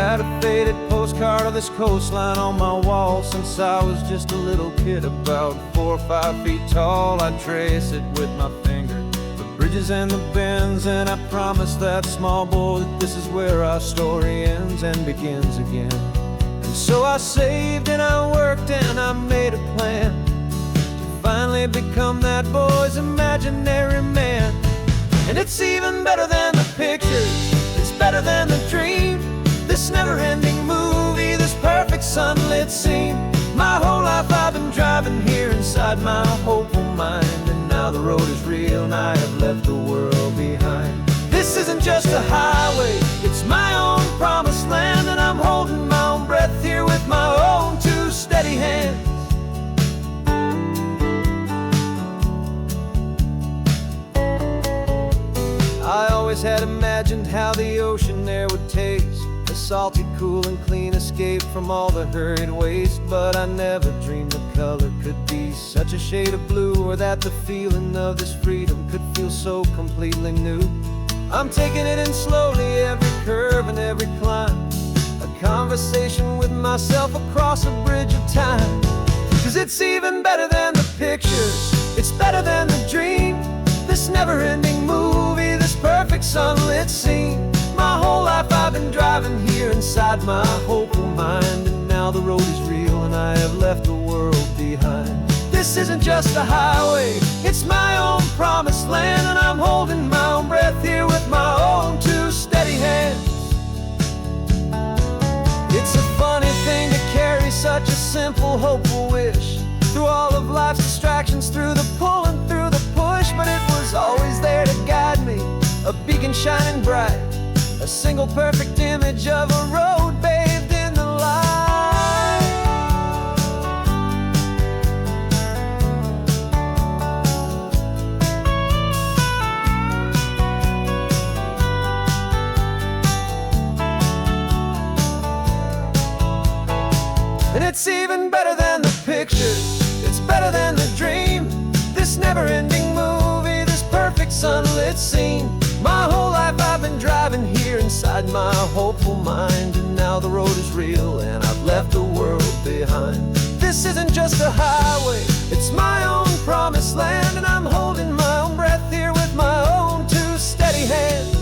had a faded postcard of this coastline on my wall since I was just a little kid, about 4 or 5 feet tall. I'd trace it with my finger, the bridges and the bends, and I promised that small boy that this is where our story ends and begins again. And so I saved and I worked and I made a plan to finally become that boy's imaginary man. And it's even better than the pictures, it's better than the dream, this never-ending movie, this perfect sunlit scene. My whole life I've been driving here inside my hopeful mind, and now the road is real and I have left the world behind. This isn't just a highway, it's my own promised land, and I'm holding my own breath here with my own 2 steady hands. I always had imagined how the ocean there would taste, a salty, cool and clean escape from all the hurried waste. But I never dreamed the color could be such a shade of blue, or that the feeling of this freedom could feel so completely new. I'm taking it in slowly, every curve and every climb, a conversation with myself across a bridge of time. 'Cause it's even better than the pictures, it's better than the dream, this never-ending movie, this perfect sunlit scene. My whole life I've been driving here inside my hopeful mind, and now the road is real and I have left the world behind. This isn't just a highway, it's my own promised land, and I'm holding my own breath here with my own 2 steady hands. It's a funny thing to carry such a simple, hopeful wish through all of life's distractions, through the pull and through the push, but it was always there to guide me, a beacon shining bright, a single perfect image of a road bathed in the light. And it's even better than the pictures, it's better than the dream, this never-ending movie, this perfect sunlit scene. My whole life I've been driving here inside my hopeful mind, and now the road is real and I've left the world behind. This isn't just a highway, it's my own promised land, and I'm holding my own breath here with my own 2 steady hands.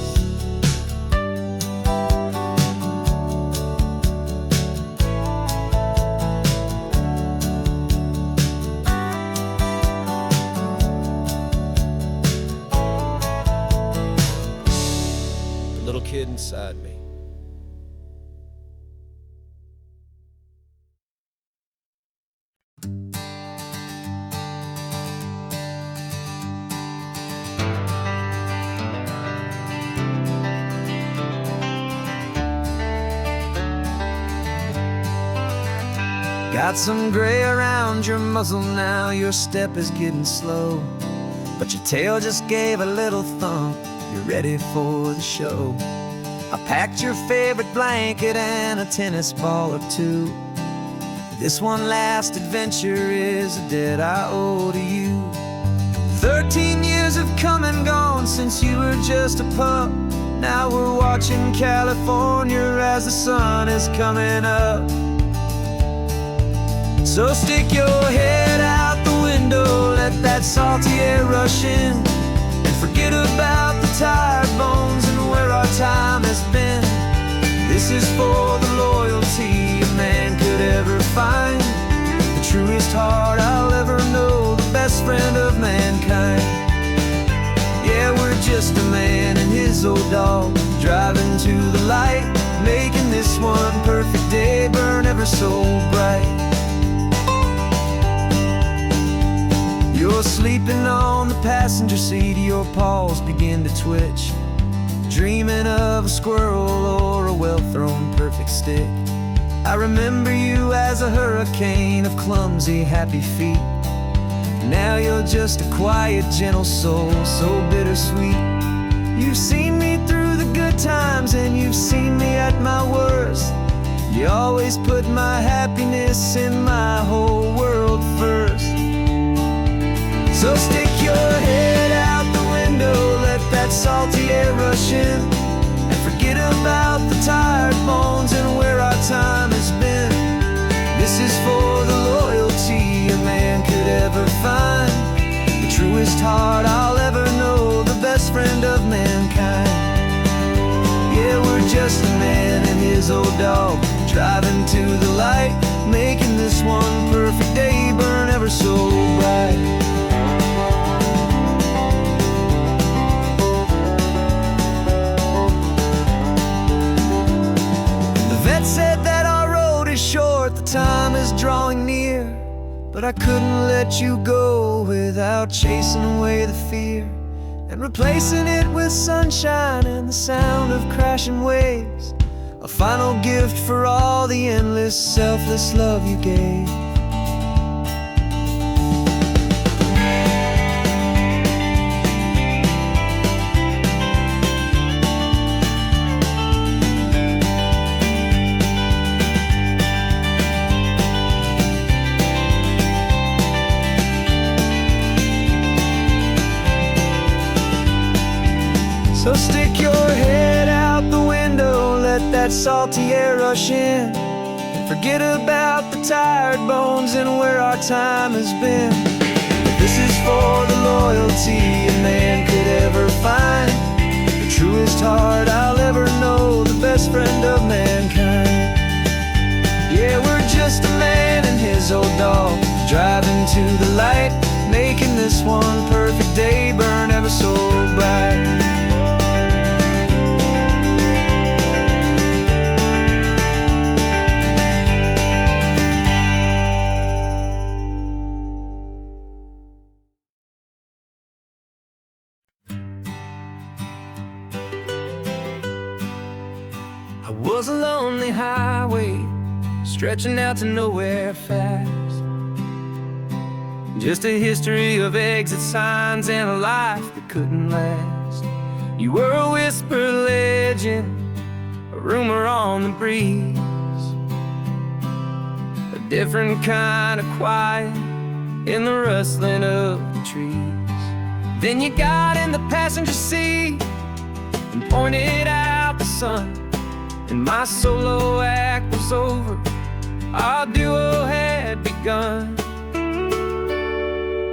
Little kid inside me. Got some gray around your muzzle now, your step is getting slow, but your tail just gave a little thump, you're ready for the show. I packed your favorite blanket and a tennis ball or 2. This one last adventure is a debt I owe to you. 13 years have come and gone since you were just a pup. Now we're watching California as the sun is coming up. So stick your head out the window, let that salty air rush in, and forget about the tired bones and where our time has been. This is for the loyalty a man could ever find, the truest heart I'll ever know, the best friend of mankind. Yeah, we're just a man and his old dog, driving to the light, making this one perfect day burn ever so bright. You're sleeping on the passenger seat, your paws begin to twitch, dreaming of a squirrel or a well-thrown perfect stick. I remember you as a hurricane of clumsy, happy feet. Now you're just a quiet, gentle soul, so bittersweet. You've seen me through the good times and you've seen me at my worst. You always put my happiness in my whole world first. So stick your head out the window, let that salty air rush in, and forget about the tired bones and truest heart I'll ever know, the best friend of mankind. Yeah, we're just a man and his old dog, driving to the light, making this one perfect day burn ever so bright. The vet said that our road is short, the time is drawing near, but I couldn't let you go without chasing away the fear and replacing it with sunshine and the sound of crashing waves, a final gift for all the endless, selfless love you gave. So stick your head out the window, let that salty air rush in, and forget about the tired bones and where our time has been. This is for the loyalty a man could ever find, the truest heart I'll ever know, the best friend of mankind. Yeah, we're just a man and his old dog, driving to the light, making this one perfect day burn ever so bright. I was a lonely highway, stretching out to nowhere fast. Just a history of exit signs and a life that couldn't last. You were a whisper legend, a rumor on the breeze, a different kind of quiet in the rustling of the trees. Then you got in the passenger seat and pointed out the sun, and my solo act was over, our duo had begun.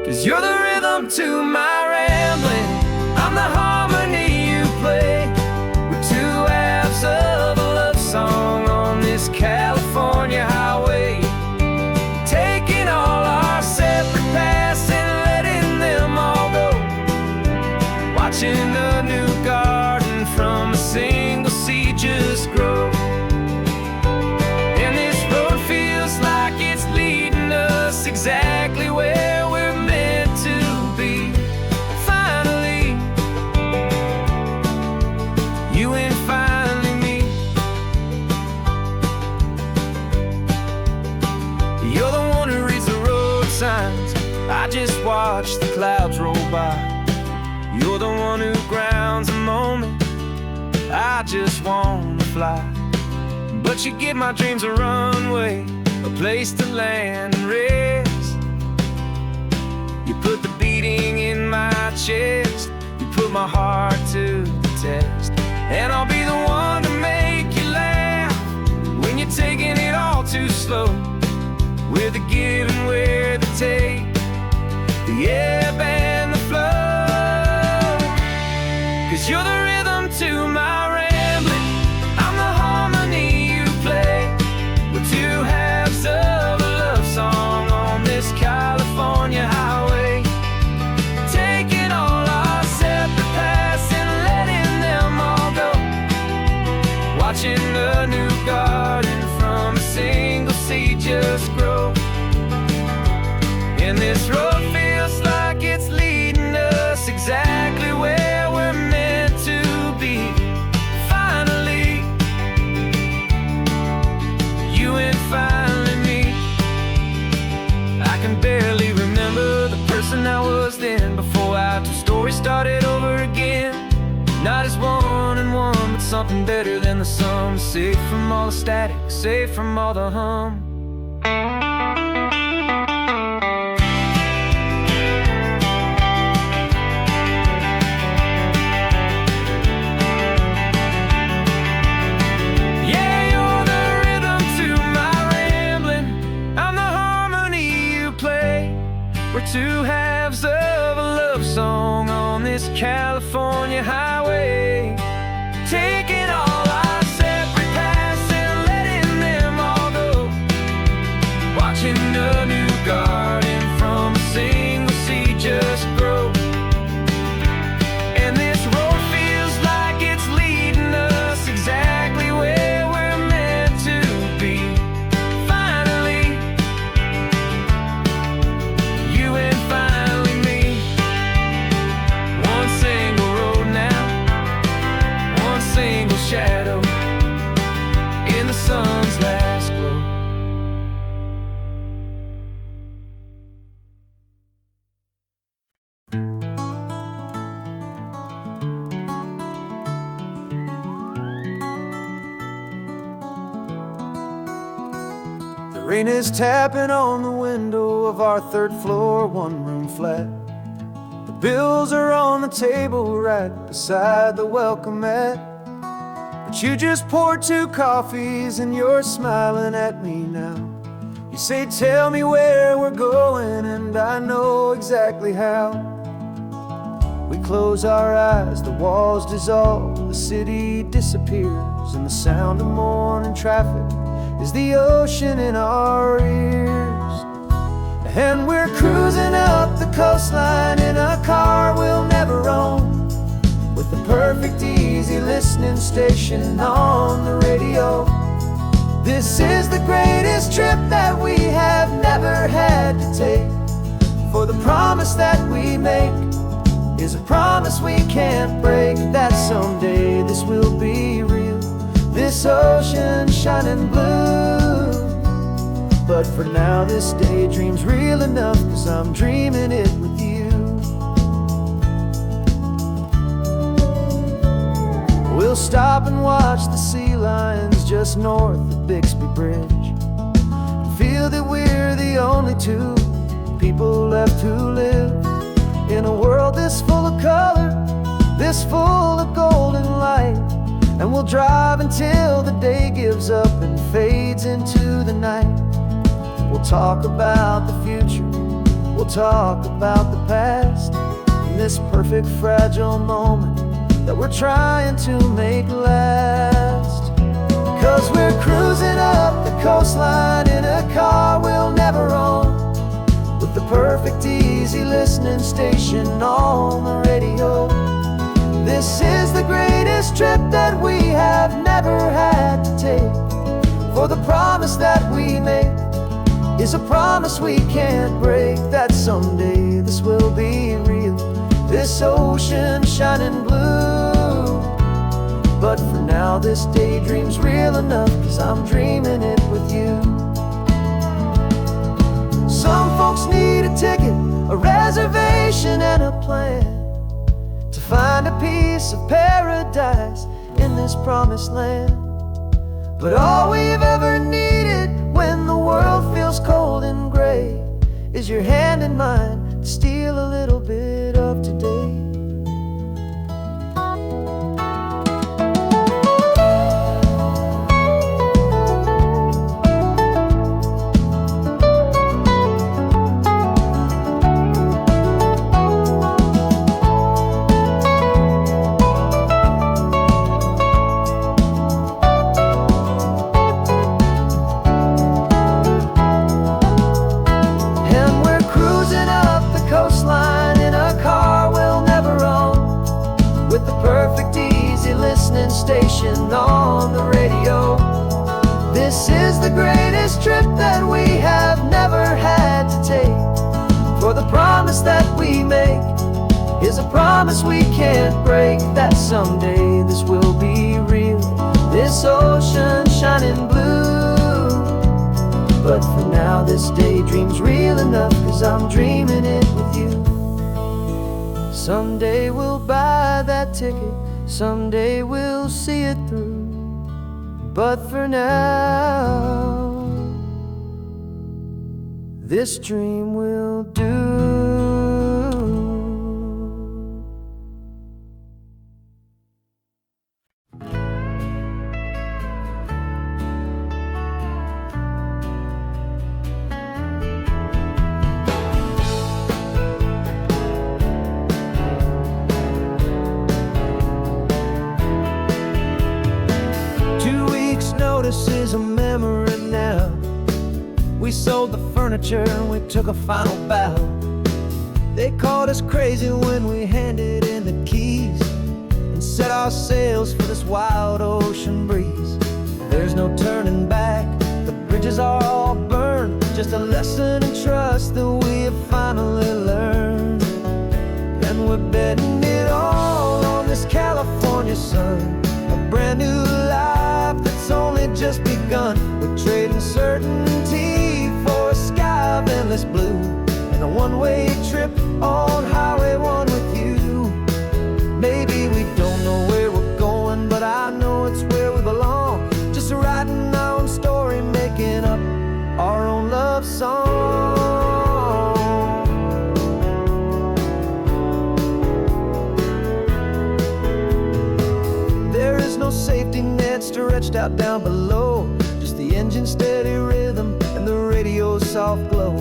'Cause you're the rhythm to my rambling, I'm the harmony you play. We're two halves of a love song on this California highway, taking all our separate paths and letting them all go, watching a new garden from a single seed just grow. And this road feels like it's leading us exactly where we're meant to be. Finally, you and finally me. You're the one who reads the road signs, I just watch the clouds roll by. You're the one who grounds a moment, I just wanna fly. But you give my dreams a runway, a place to land and rest. You put the beating in my chest, you put my heart to the test. And I'll be the one to make you laugh when you're taking it all too slow, with the give and with the take, the ebb and the flow. 'Cause you're the rhythm to my rambling, I'm the harmony you play. We're two halves of a love song on this California highway, taking all our separate paths and letting them all go, watching a new garden from a single seed just grow. And this road feels like it's leading us exactly where we're meant to be. Finally, you and finally me. I can barely remember the person I was then, before our two stories started over again. Not as one and one, but something better than the sum. Safe from all the static, safe from all the hum. Two halves of a love California highway, taking all our separate paths and letting them all go. Watching a new garden from a single seed just grow. And this road feels like it's leading us exactly where we're meant to be. Finally, you and finally me. One single road now, one single shadow in the sun's last glow. The rain is tapping on the window of our third floor, one-room flat. The bills are on the table right beside the welcome mat. But you just poured 2 coffees and you're smiling at me now. You say, tell me where we're going, and I know exactly how. We close our eyes, the walls dissolve, the city disappears, and the sound of morning traffic is the ocean in our ears. And we're cruising up the coastline in a car we'll never own, with the perfect easy listening station on the radio. This is the greatest trip that we have never had to take, for the promise that we make is a promise we can't break, that someday this will be real, this ocean shining blue. But for now this daydream's real enough, 'cause I'm dreaming it with you. We'll stop and watch the sea lions just north of Bixby Bridge, and feel that we're the only 2 people left who live in a world this full of color, this full of golden light. And we'll drive until the day gives up and fades into the night. We'll talk about the future, we'll talk about the past, in this perfect fragile moment that we're trying to make last. 'Cause we're cruising up the coastline in a car we'll never own, with the perfect easy listening station on the radio. This is the greatest trip that we have never had to take, for the promise that we make is a promise we can't break, that someday this will be real, this ocean shining blue. But for now this daydream's real enough, 'cause I'm dreaming it with you. Some folks need a ticket, a reservation and a plan, to find a piece of paradise in this promised land. But all we've ever needed when the world feels cold and gray is your hand in mine to steal a little bit of today. Station on the radio. This is the greatest trip that we have never had to take, for the promise that we make is a promise we can't break, that someday this will be real, this ocean shining blue. But for now this daydream's real enough, 'cause I'm dreaming it with you. Someday we'll buy that ticket, someday we'll see it through, but for now this dream will do. notice is a memory now. We sold the furniture and we took a final bow. They called us crazy when we handed in the keys and set our sails for this wild ocean breeze. There's no turning back, the bridges are all burned. Just a lesson in trust that we have finally learned. And we're betting it all on this California sun, a brand new life that's only just begun. We're trading certainty for a sky of endless blue, and a one-way trip on Highway 1 with you. Maybe we don't know where we're going, but I know it's where we belong. Just writing our own story, making up our own love song. There is no safety net stretched out down below, just the engine's steady rhythm and the radio's soft glow.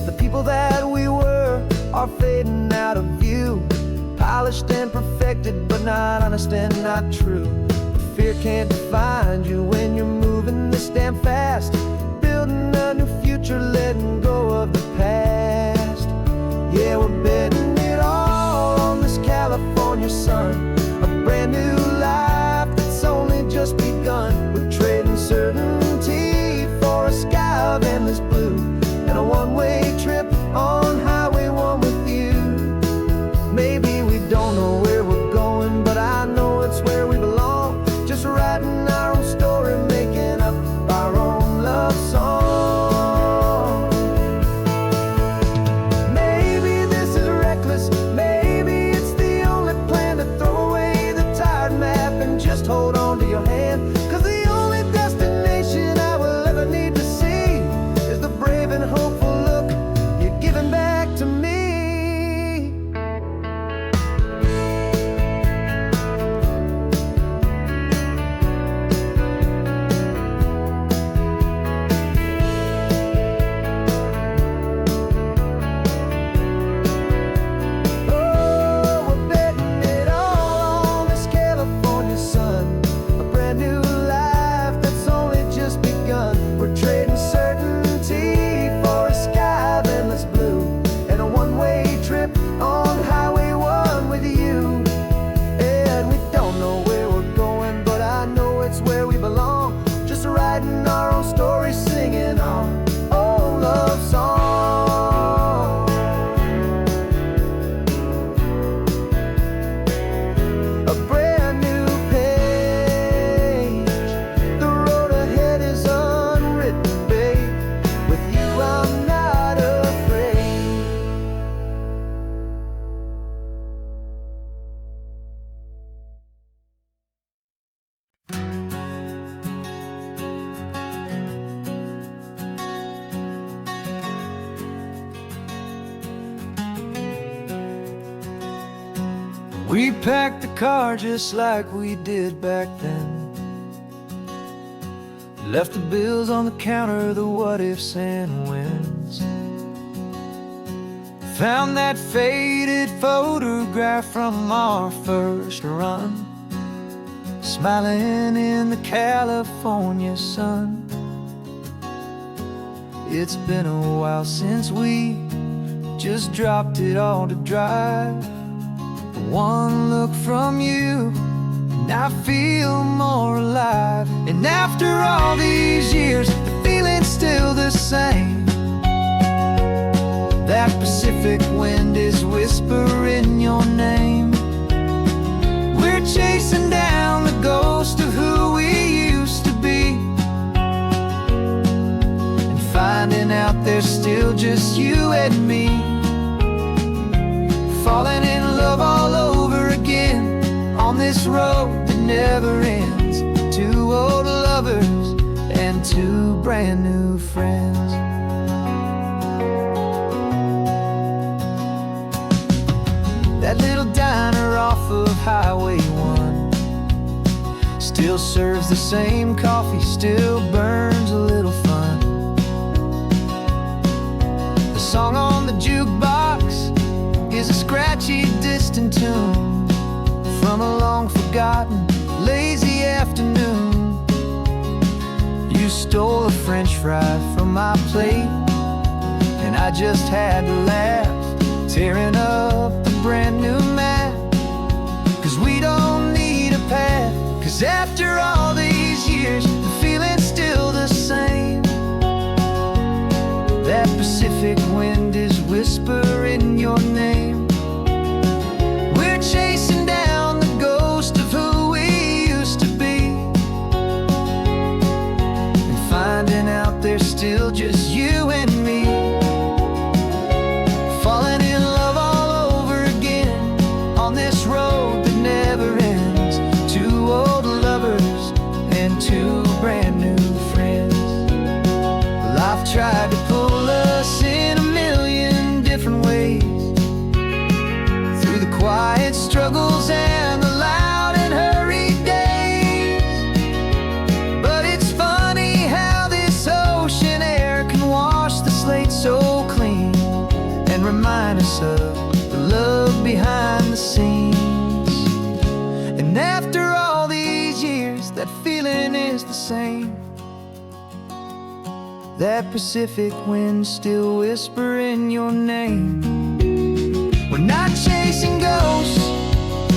The people that we were are fading out of view, polished and perfected, but not honest and not true. Fear can't define you when you're moving this damn fast, building a new future, letting go of the past. Yeah, we're betting it all on this California sun, a brand new life that's only just begun. We're trading certainty for a sky of endless blue, and a one-way trip on Highway 1 with you. Maybe we don't know where we're going, but I know it's where we belong. Just writing our own story, making up our own love song. Maybe this is reckless, maybe it's the only plan to throw away the tired map and just hold on to your hand. 'Cause the only destination I will ever need to see is the brave and hopeful look you're giving back to me. Oh, we're betting it all on this California sun, a brand new life that's only just begun. We're trading certainty for a sky of endless blue, and a one-way trip on Highway 1 with you. And we don't know where we're going, but I know it's where we belong. Just writing our own story, singing our own love song. A brand new page, the road ahead is unwritten, babe. With you I'm not afraid. We packed the car just like we did back then, left the bills on the counter, the what ifs and whens. Found that faded photograph from our first run, smiling in the California sun. It's been a while since we just dropped it all to drive. One look from you and I feel more alive. And after all these years, the feeling's still the same. That Pacific wind is whispering your name. We're chasing down the ghost of who we used to be, and finding out there's still just you and me. Falling in love all over again on this road that never ends. Two old lovers and two brand new friends. That little diner off of Highway 1 still serves the same coffee, still burns a little fun. The song on the jukebox is a scratchy, distant tune from a long forgotten, lazy afternoon. stole a French fry from my plate, and I just had to laugh, tearing up a brand new map. 'Cause we don't need a path, 'cause after all these years, the feeling's still the same. That Pacific wind is whispering your name. We're chasing down the ghost of who we used to be, and finding out there's still just you and me. Falling in love all over again on this road that never ends. Two old lovers and two brand new friends. Life tried to pull us in a million different ways, through the quiet struggles and the loud and hurried days. But it's funny how this ocean air can wash the slate so clean, and remind us of the love behind the scenes. And after all these years, that feeling is the same. That Pacific wind still whispering your name. We're not chasing ghosts,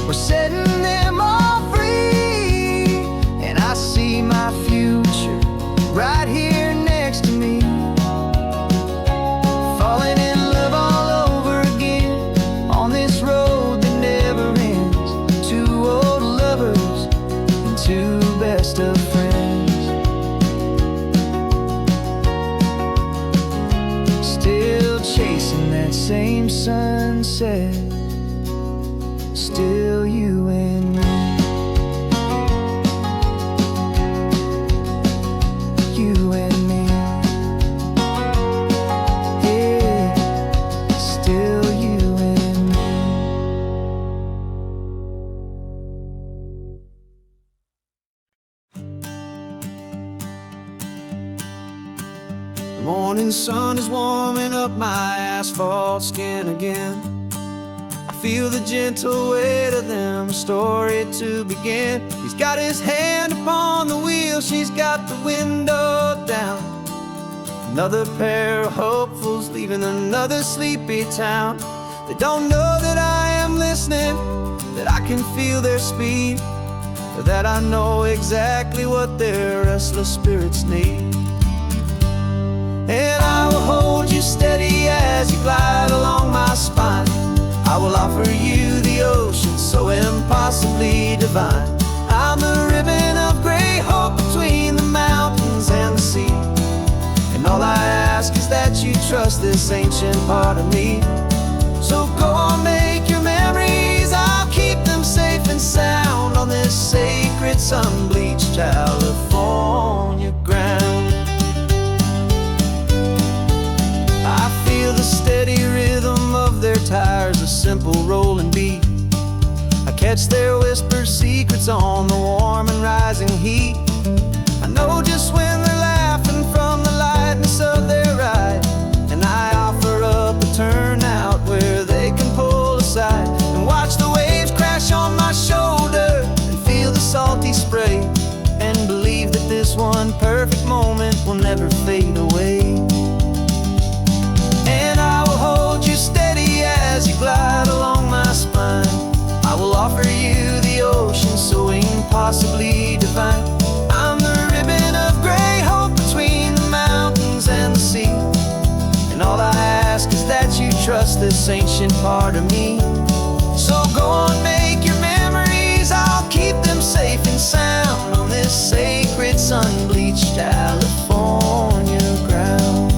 we're setting them all free. And I see my future right here next to me. Falling in love all over again on this road that never ends. Two old lovers and two best of friends. Still chasing that same sunset, still you and me. You and me. Yeah, still you and me. The morning sun is warming up my asphalt skin again. I feel the gentle weight of them, a story to begin. He's got his hand upon the wheel, she's got the window down. Another pair of hopefuls leaving another sleepy town. They don't know that I am listening, that I can feel their speed, or that I know exactly what their restless spirits need. And I will hold you steady as you glide along my spine. I will offer you the ocean so impossibly divine. I'm the ribbon of gray hope between the mountains and the sea. And all I ask is that you trust this ancient part of me. So go on, make your memories, I'll keep them safe and sound on this sacred sun-bleached California ground. I feel the steady rhythm of their tires, a simple rolling beat. I catch their whispered secrets on the warm and rising heat. I know just when they're laughing from the lightness of their ride, and I offer up a turnout where they can pull aside and watch the waves crash on my shoulder and feel the salty spray, and believe that this one perfect moment will never fade away. And I will hold you steady as you glide along my spine. I will offer you the ocean so impossibly divine. I'm the ribbon of gray hope between the mountains and the sea. And all I ask is that you trust this ancient part of me. So go on, make your memories, I'll keep them safe and sound on this sacred sun-bleached California ground.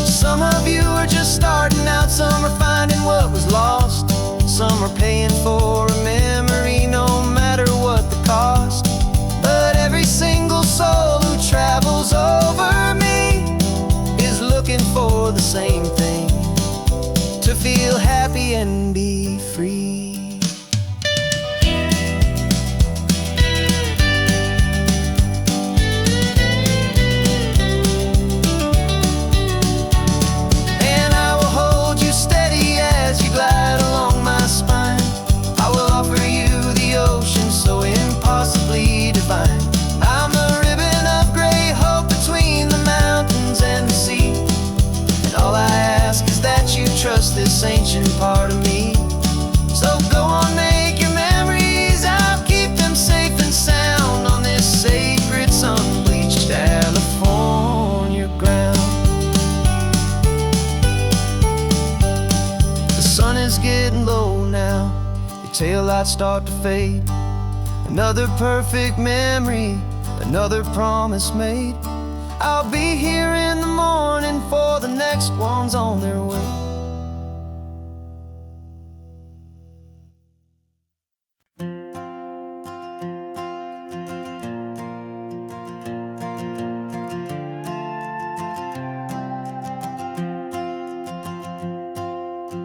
Some of you are just starting out, some are finding what was lost, some are paying for a memory no matter what the cost. But every single soul who travels over me is looking for the same thing, to feel happy and be free. Glide along my spine. I will lights start to fade. Another perfect memory, another promise made. I'll be here in the morning for the next ones on their way.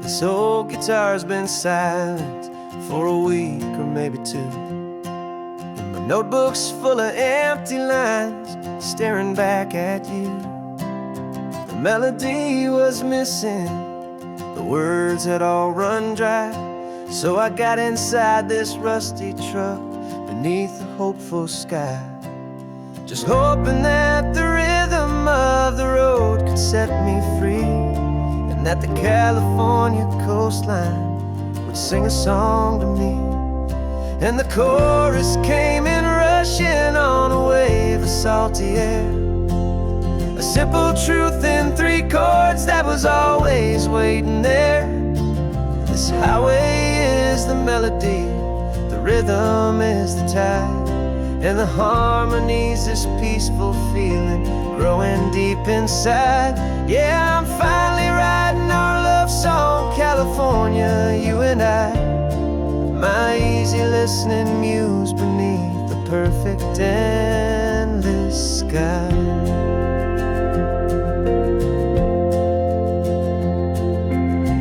This old guitar's been silent for a week or maybe two, and my notebook's full of empty lines staring back at you. The melody was missing, the words had all run dry. So I got inside this rusty truck beneath a hopeful sky, just hoping that the rhythm of the road could set me free, and that the California coastline would sing a song to me. And the chorus came in rushing on a wave of salty air, a simple truth in 3 chords that was always waiting there. This highway is the melody, the rhythm is the tide, and the harmony's this peaceful feeling growing deep inside. Yeah, I'm finally writing our love song, California, you and I. My easy listening muse beneath the perfect endless sky.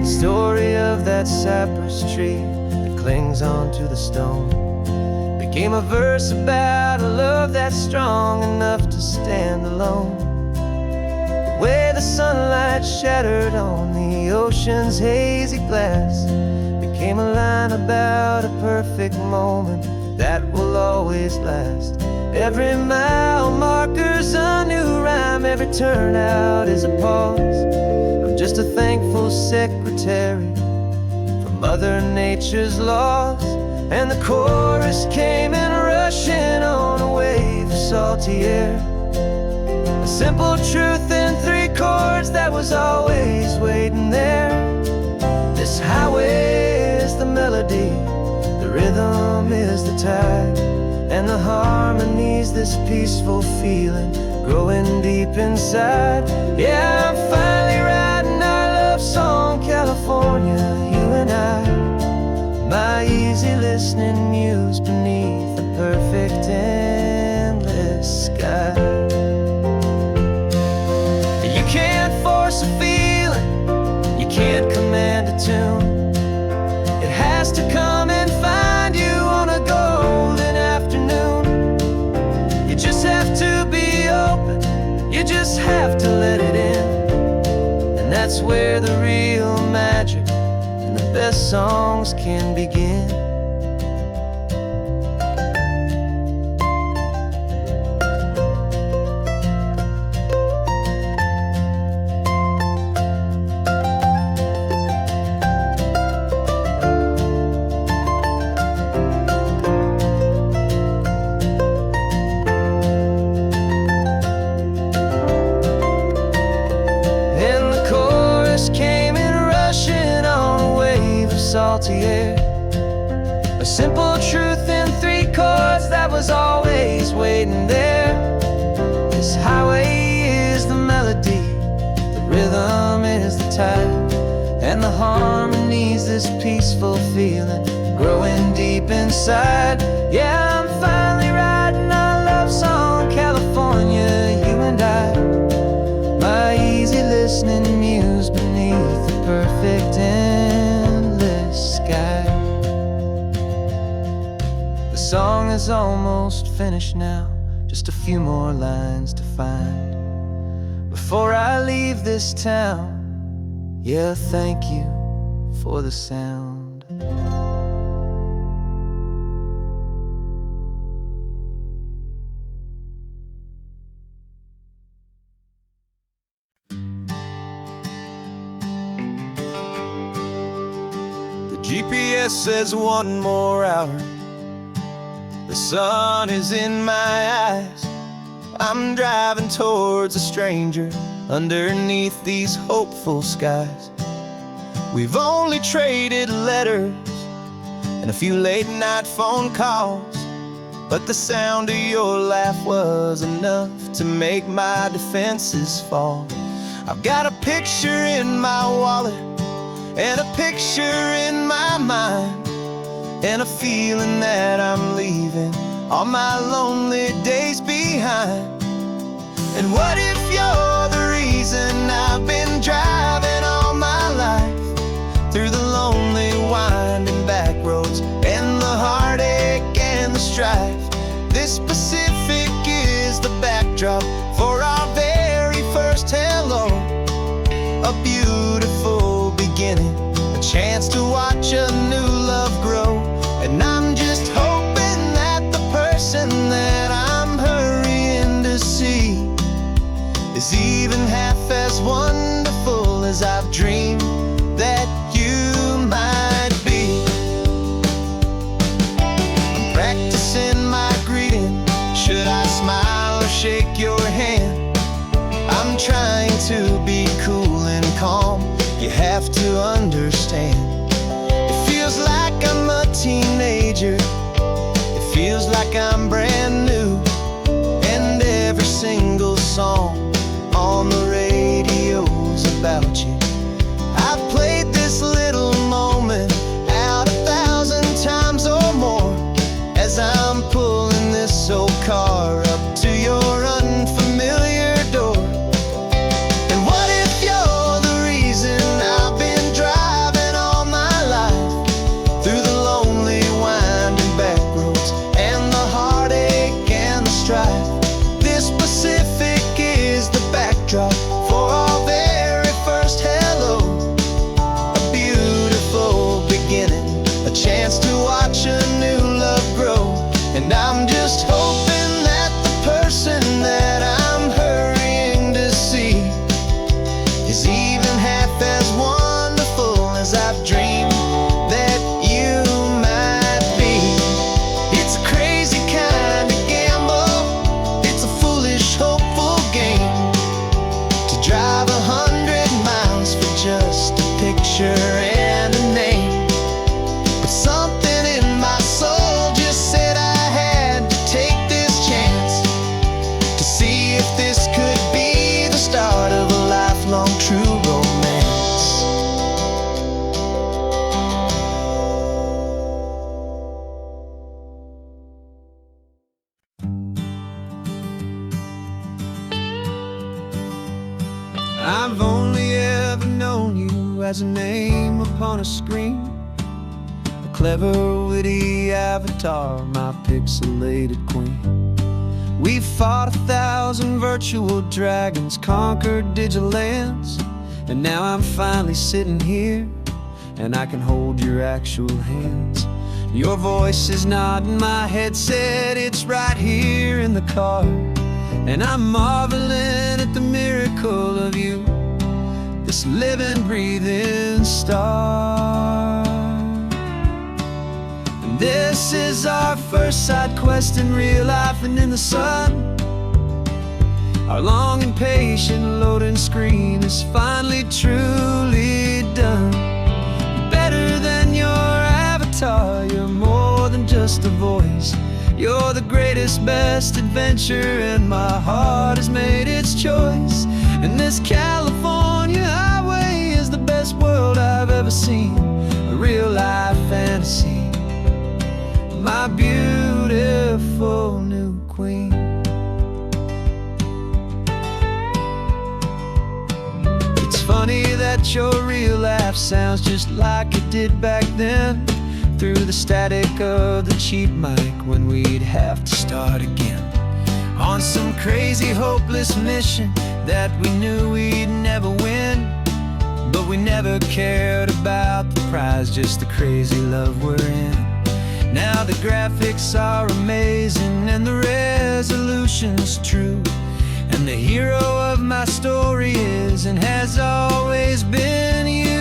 The story of that cypress tree that clings onto the stone became a verse about a love that's strong enough to stand alone. The way the sunlight shattered on the ocean's hazy glass became a line about a perfect moment that will always last. Every mile marker's a new rhyme, every turnout is a pause. I'm just a thankful secretary for Mother Nature's laws. And the chorus came in rushing on a wave of salty air, a simple truth in 3 chords that was always waiting there. This highway is the melody, the rhythm is the tide, and the harmony's this peaceful feeling growing deep inside. Yeah, I'm finally writing our love song, California, you and I. My easy listening muse beneath the perfect endless sky. You can't force a feeling, you can't command a tune. It has to come and find you on a golden afternoon. You just have to be open, you just have to let it in. And that's where the real magic, the best songs can begin. And the chorus came in rushing on a wave of salty air, a simple truth in 3 chords that was always waiting there. This highway is the melody, the rhythm is the tide, and the harmony's this peaceful feeling growing deep inside. Yeah, I'm finally writing our love song, California, you and I. My easy listening muse beneath the perfect endless sky. The song is almost finished now, just a few more lines to find before I leave this town. Yeah, thank you for the sound. The GPS says 1 more hour. The sun is in my eyes. I'm driving towards a stranger underneath these hopeful skies. We've only traded letters and a few late night phone calls. But the sound of your laugh was enough to make my defenses fall. I've got a picture in my wallet and a picture in my mind, and a feeling that I'm leaving all my lonely days behind. And what if you're the reason I've been driving all my life, through the lonely winding back roads and the heartache and the strife? This Pacific is the backdrop for our very first hello. A beautiful beginning, a chance to watch a new love grow. And I'm just hoping that the person that I'm hurrying to see is even half as wonderful as I've dreamed that you might be. I'm practicing my greeting. Should I smile or shake your hand? I'm trying to be cool and calm. You have to understand. It feels like I'm a teenager. It feels like I'm brand new. And every single song on the radio's about you. I've played this little moment out 1,000 times or more, as I'm pulling this old car up to your unfamiliar door. And what if you're the reason I've been driving all my life, through the lonely winding back roads and the heartache and the strife? This Pacific is the backdrop for our very first hello. A beautiful beginning, a chance to watch a new love grow. And I'm just hoping that the person that I'm hurrying to see is even half as wonderful as I've dreamed that you might be. It's a crazy kind of gamble. It's a foolish, hopeful game to drive 100 miles for just a picture and a name. But something in my soul just said I had to take this chance to see if this could be the start of a lifelong true romance. I've only ever known you as a name upon a screen, a clever, witty avatar, my pixelated queen. We fought 1,000 virtual dragons, conquered digital lands, and now I'm finally sitting here, and I can hold your actual hands. Your voice is not in my headset, it's right here in the car, and I'm marveling at the miracle of you, this living, breathing star. And this is our first side quest in real life and in the sun. Our long and patient loading screen is finally truly done. Better than your avatar, you're more than just a voice. You're the greatest, best adventure, and my heart has made its choice. And this California highway is the best world I've ever seen, a real life fantasy, my beautiful new queen. It's funny that your real laugh sounds just like it did back then, through the static of the cheap mic when we'd have to start again, on some crazy hopeless mission that we knew we'd never win. But we never cared about the prize, just the crazy love we're in. Now the graphics are amazing and the resolution's true, and the hero of my story is and has always been you.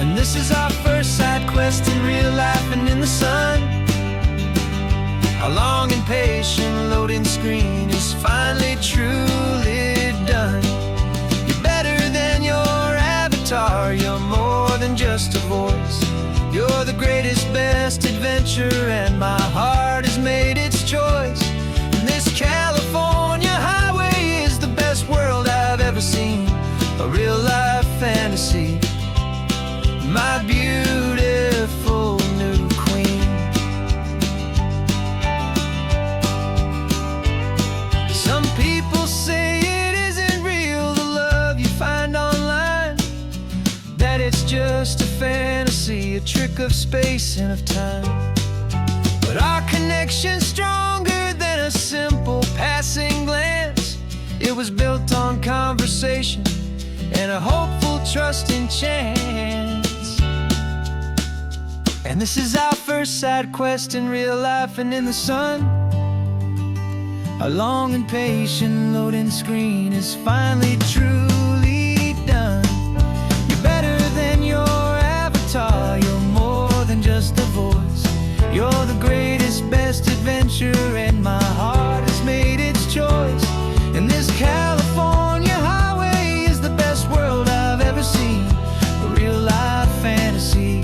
And this is our first side quest in real life and in the sun. Our long and patient loading screen is finally truly done. You're better than your avatar, you're more than just a voice. You're the greatest, best adventure, and my heart has made its choice. And this California highway is the best world I've ever seen, a real life fantasy, my beautiful new queen. Some people say it isn't real, the love you find online, that it's just a fantasy, a trick of space and of time. But our connection's stronger than a simple passing glance. It was built on conversation and a hopeful, trusting chance. And this is our first side quest in real life and in the sun. Our long and patient loading screen is finally truly done. You're better than your avatar, you're more than just a voice. You're the greatest, best adventure, and my heart has made its choice. And this California highway is the best world I've ever seen, a real life fantasy,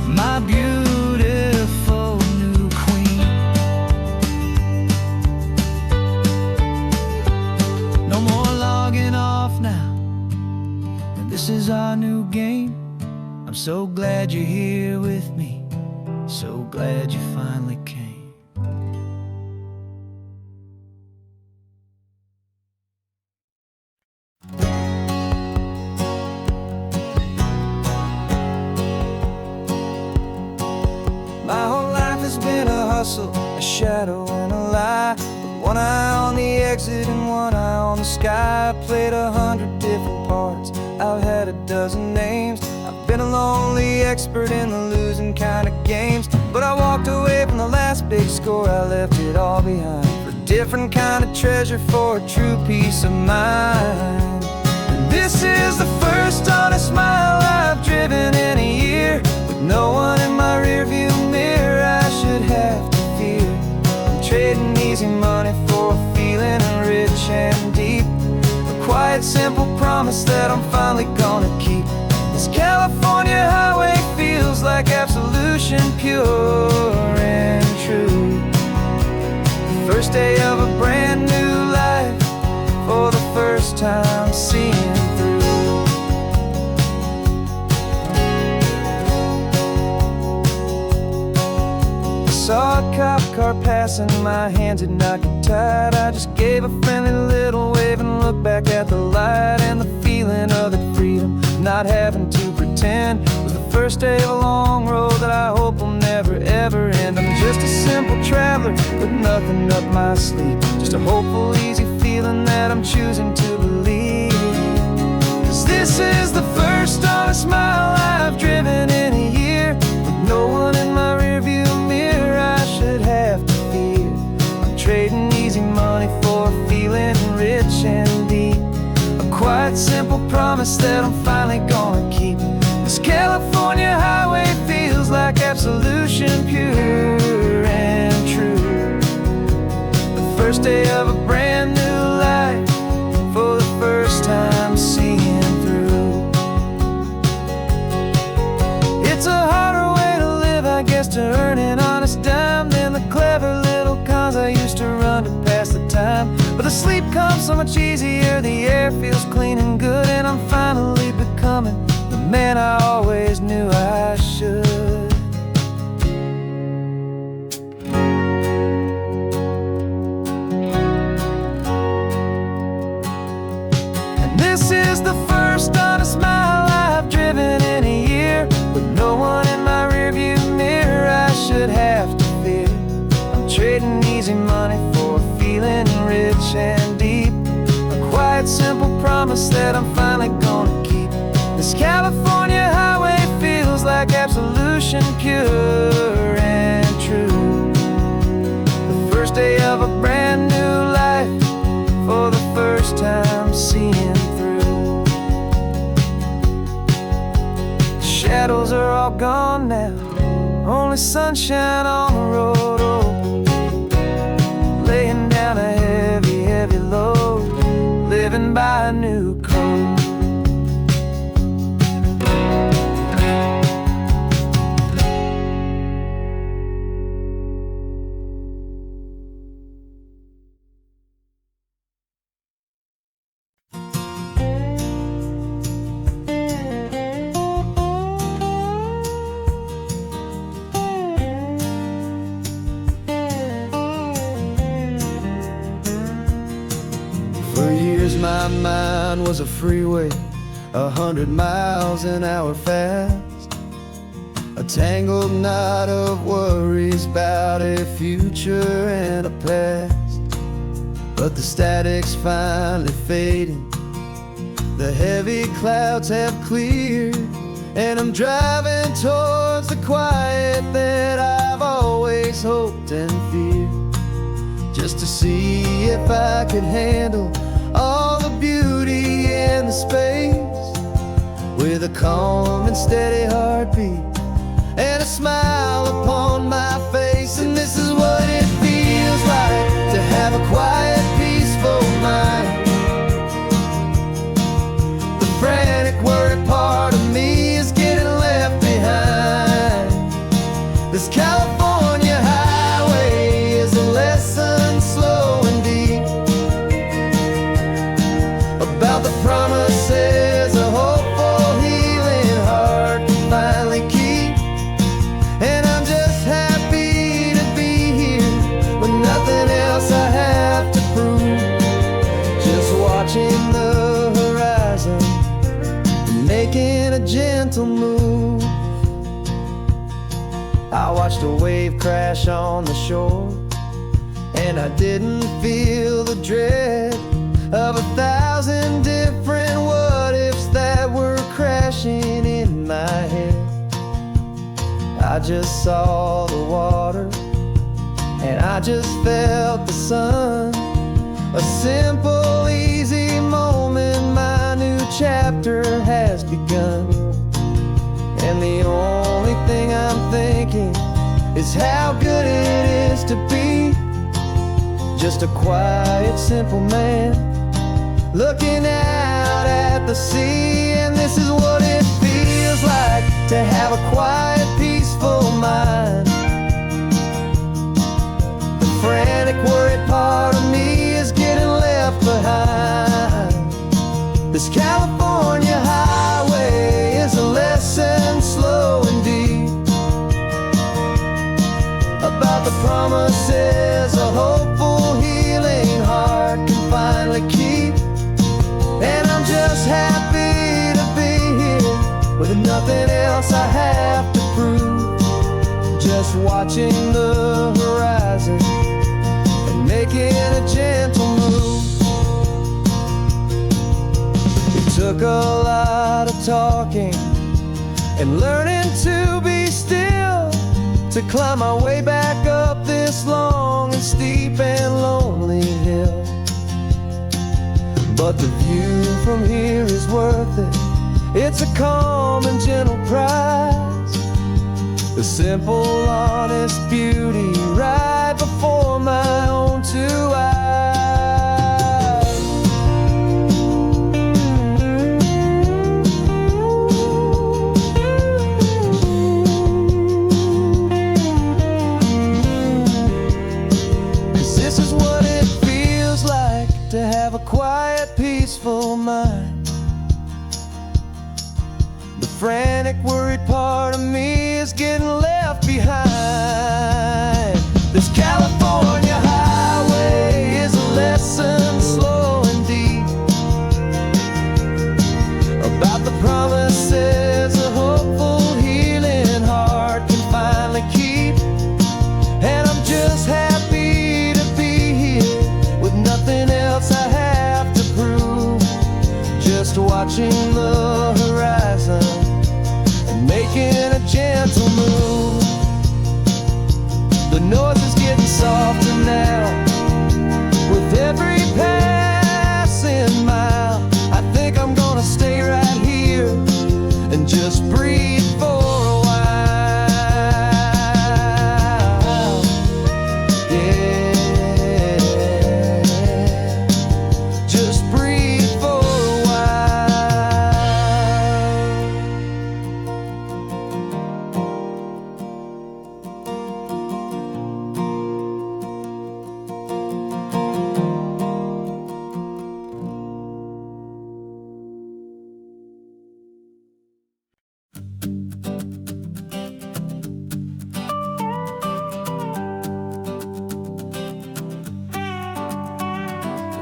my beautiful new queen. No more logging off now, and this is our new game. I'm so glad you're here with me, so glad you finally came. My whole life has been a hustle, a shadow and a lie, with one eye on the exit and one eye on the sky. I played 100 different parts, I've had a dozen names. I've been a lonely expert in the losing kind of games, but I walked away from the last big score, I left it all behind for a different kind of treasure, for a true peace of mind. And this is the first honest mile I've driven in a year, with no one in my rearview mirror I should have to fear. I'm trading easy money for a feeling rich and deep, a quiet, simple promise that I'm finally gonna keep. This California highway feels like absolution, pure and true. The first day of a brand new life, for the first time seeing through. I saw a cop car passing, my hands had not got tied. I just gave a friendly little wave and looked back at the light, and the feeling of that freedom, not having to pretend, was the first day of a long road that I hope will never ever end. I'm just a simple traveler with nothing up my sleeve, just a hopeful, easy feeling that I'm choosing to believe. 'Cause this is the first honest mile I've driven in a year, with no one in my rearview mirror I should have to fear. I'm trading easy money for a feeling rich and deep, a quiet, simple promise that I'm finally gonna keep. This California highway feels like absolution, pure and true. The first day of a brand new life, for the first time seeing through. It's a harder way to live, I guess, to earn an honest dime than the clever little cons I used to run to pass the time. But the sleep comes so much easier, the air feels clean and good, and I'm finally becoming the man I always knew I should. And this is the first honest mile I've driven in a year, with no one in my rearview mirror I should have to fear. I'm trading easy money for a feeling rich and deep, a quiet, simple promise that I'm finally gonna keep. This California highway feels like absolution, pure and true. The first day of a brand new life, for the first time seeing through. The shadows are all gone now, only sunshine on the road. Oh, laying down a heavy, heavy load, living by a new code. my mind was a freeway, 100 miles an hour fast, a tangled knot of worries about a future and a past. But the static's finally fading, the heavy clouds have cleared, and I'm driving towards the quiet that I've always hoped and feared, just to see if I could handle all the beauty and the space, with a calm and steady heartbeat and a smile upon my face. And this is what it feels like to have a quiet, peaceful mind. The frantic, worried part of me is getting left behind. This California highway is a lesson slow and deep about the promises a hopeful, healing heart can finally keep. And I'm just happy to be here with nothing else I have to prove, just watching the horizon and making a gentle move. I watched a wave crash on the shore, and I didn't feel the dread of 1,000 different what-ifs that were crashing in my head. I just saw the water, and I just felt the sun. A simple, easy moment, my new chapter has begun. And the only thing I'm thinking is how good it is to be just a quiet, simple man looking out at the sea. And this is what it feels like to have a quiet, peaceful mind. The frantic, worried part of me is getting left behind. This California highway is a lesson slow and deep about the promises a hopeful, healing heart can finally keep. And I'm just happy to be here with nothing else I have to prove, just watching the horizon and making a gentle move. It took a lot of talking and learning to be still to climb my way back up this long and steep and lonely hill. But the view from here is worth it. It's a calm and gentle prize, the simple, honest beauty right before my own two eyes. 'Cause this is what it feels like to have a quiet, peaceful mind. The frantic, worried part of me is getting left behind. This California highway is a lesson slow and deep about the promises a hopeful, healing heart can finally keep. And I'm just happy to be here with nothing else I have to prove, just watching the horizon and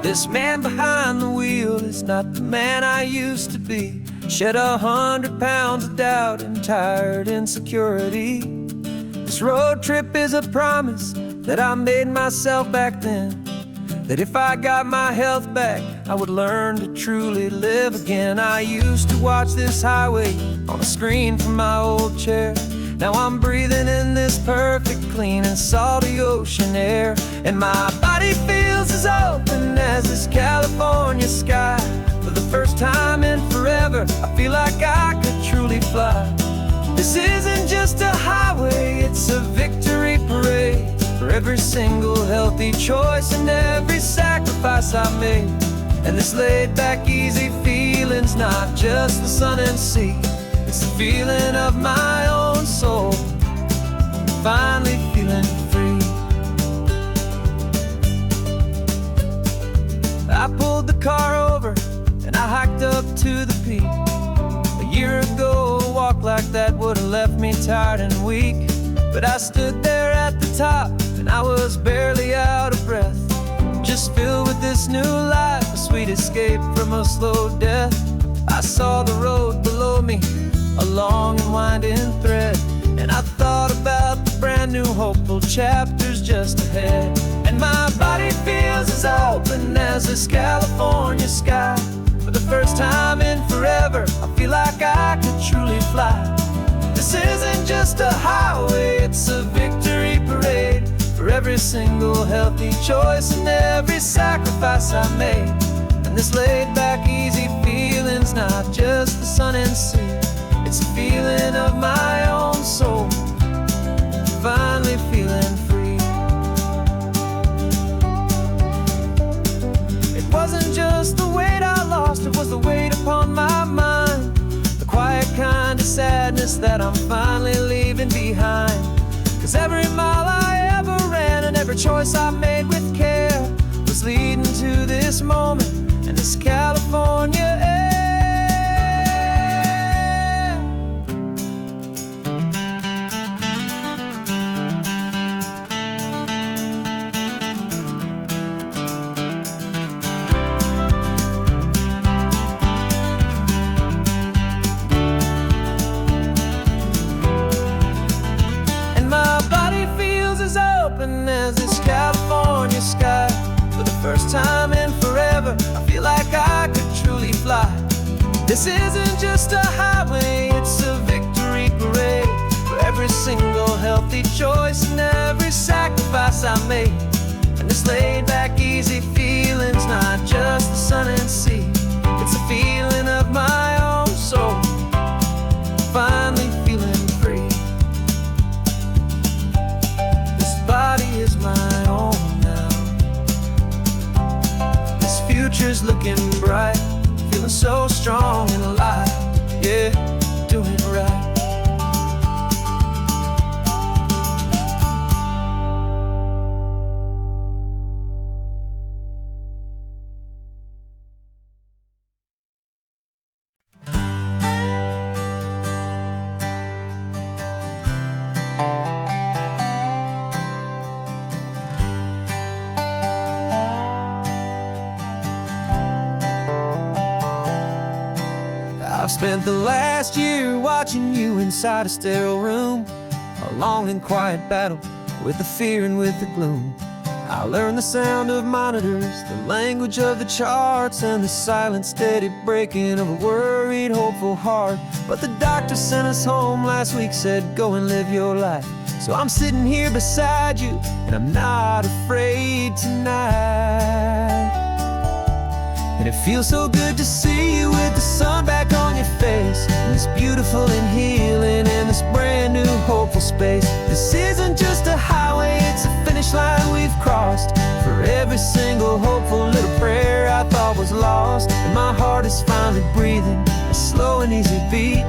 This man behind the wheel is not the man I used to be. Shed 100 pounds of doubt and tired insecurity. This road trip is a promise that I made myself back then, that if I got my health back, I would learn to truly live again. I used to watch this highway on a screen from my old chair. Now I'm breathing in this perfect, clean and salty ocean air. And my body feels as open as this California sky. For the first time in forever, I feel like I could truly fly. This isn't just a highway, it's a victory parade. For every single healthy choice and every sacrifice I made. And this laid back, easy feeling's not just the sun and sea. It's the feeling of my own soul, finally feeling free. I pulled the car over and I hiked up to the peak. A year ago, a walk like that would've left me tired and weak. But I stood there at the top and I was barely out of breath, just filled with this new life, a sweet escape from a slow death. I saw the road below me, a long and winding thread, and I thought about the brand new hopeful chapters just ahead. And my body feels as open as this California sky. For the first time in forever, I feel like I could truly fly. This isn't just a highway, it's a victory parade. For every single healthy choice and every sacrifice I made. And this laid back, easy feeling's not just the sun and sea. It's a feeling of my own soul, finally feeling free. It wasn't just the weight I lost, it was the weight upon my mind. The quiet kind of sadness that I'm finally leaving behind. 'Cause every mile I ever ran and every choice I made with care was leading to this moment and this California air. As this California sky. For the first time in forever, I feel like I could truly fly. This isn't just a highway, it's a victory parade. For every single healthy choice and every sacrifice I made. And this laid back, easy feeling's not just the sun and sea. It's a feeling of my own soul, finally feeling free. Body is my own now. This future's looking bright, feeling so strong and alive. Yeah, doing right. I've spent the last year watching you inside a sterile room, a long and quiet battle with the fear and with the gloom. I learned the sound of monitors, the language of the charts, and the silent, steady breaking of a worried, hopeful heart. But the doctor sent us home last week, said go and live your life. So I'm sitting here beside you, and I'm not afraid tonight. And it feels so good to see you with the sun back on your face, and this beautiful and healing in this brand new hopeful space. This isn't just a highway, it's a finish line we've crossed. For every single hopeful little prayer I thought was lost, and my heart is finally breathing a slow and easy beat.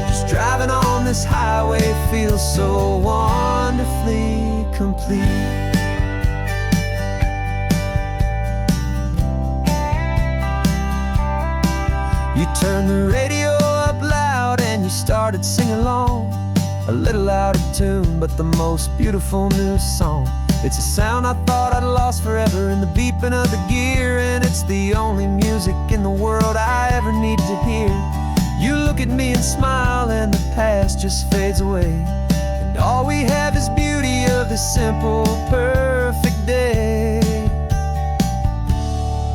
Just driving on this highway feels so wonderfully complete. You turned the radio up loud and you started singing along, a little out of tune, but the most beautiful new song. It's a sound I thought I'd lost forever in the beeping of the gear, and it's the only music in the world I ever need to hear. You look at me and smile, and the past just fades away, and all we have is beauty of this simple, perfect day.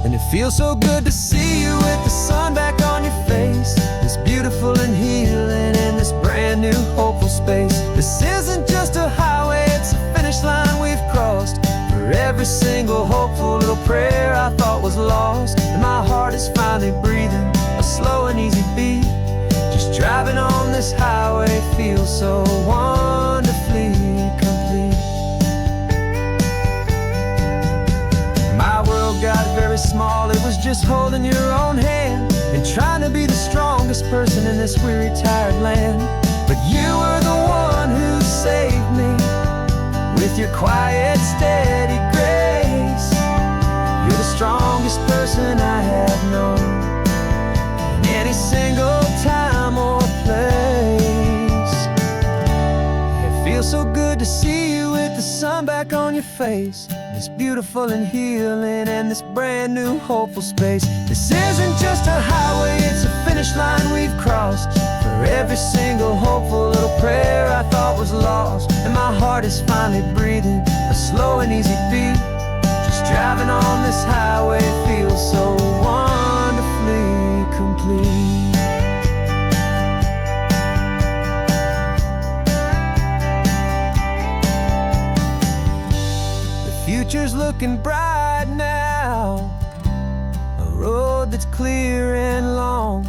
And it feels so good to see you with the sun back on your face, this beautiful and healing in this brand new hopeful space. This isn't just a highway, it's a finish line we've crossed. For every single hopeful little prayer I thought was lost, and my heart is finally breathing a slow and easy beat. Just driving on this highway feels so wonderfully complete. My world got very small, it was just holding your own hand and trying to be the strongest person in this weary, tired land. But you were the one who saved me with your quiet, steady grace. You're the strongest person I have known in any single time or place. It feels so good to see you with the sun back on your face, this beautiful and healing and this brand new hopeful space. This isn't just a highway, it's a finish line we've crossed. For every single hopeful little prayer I thought was lost, and my heart is finally breathing a slow and easy beat. Just driving on this highway feels so wonderfully complete. Future's looking bright now, a road that's clear and long.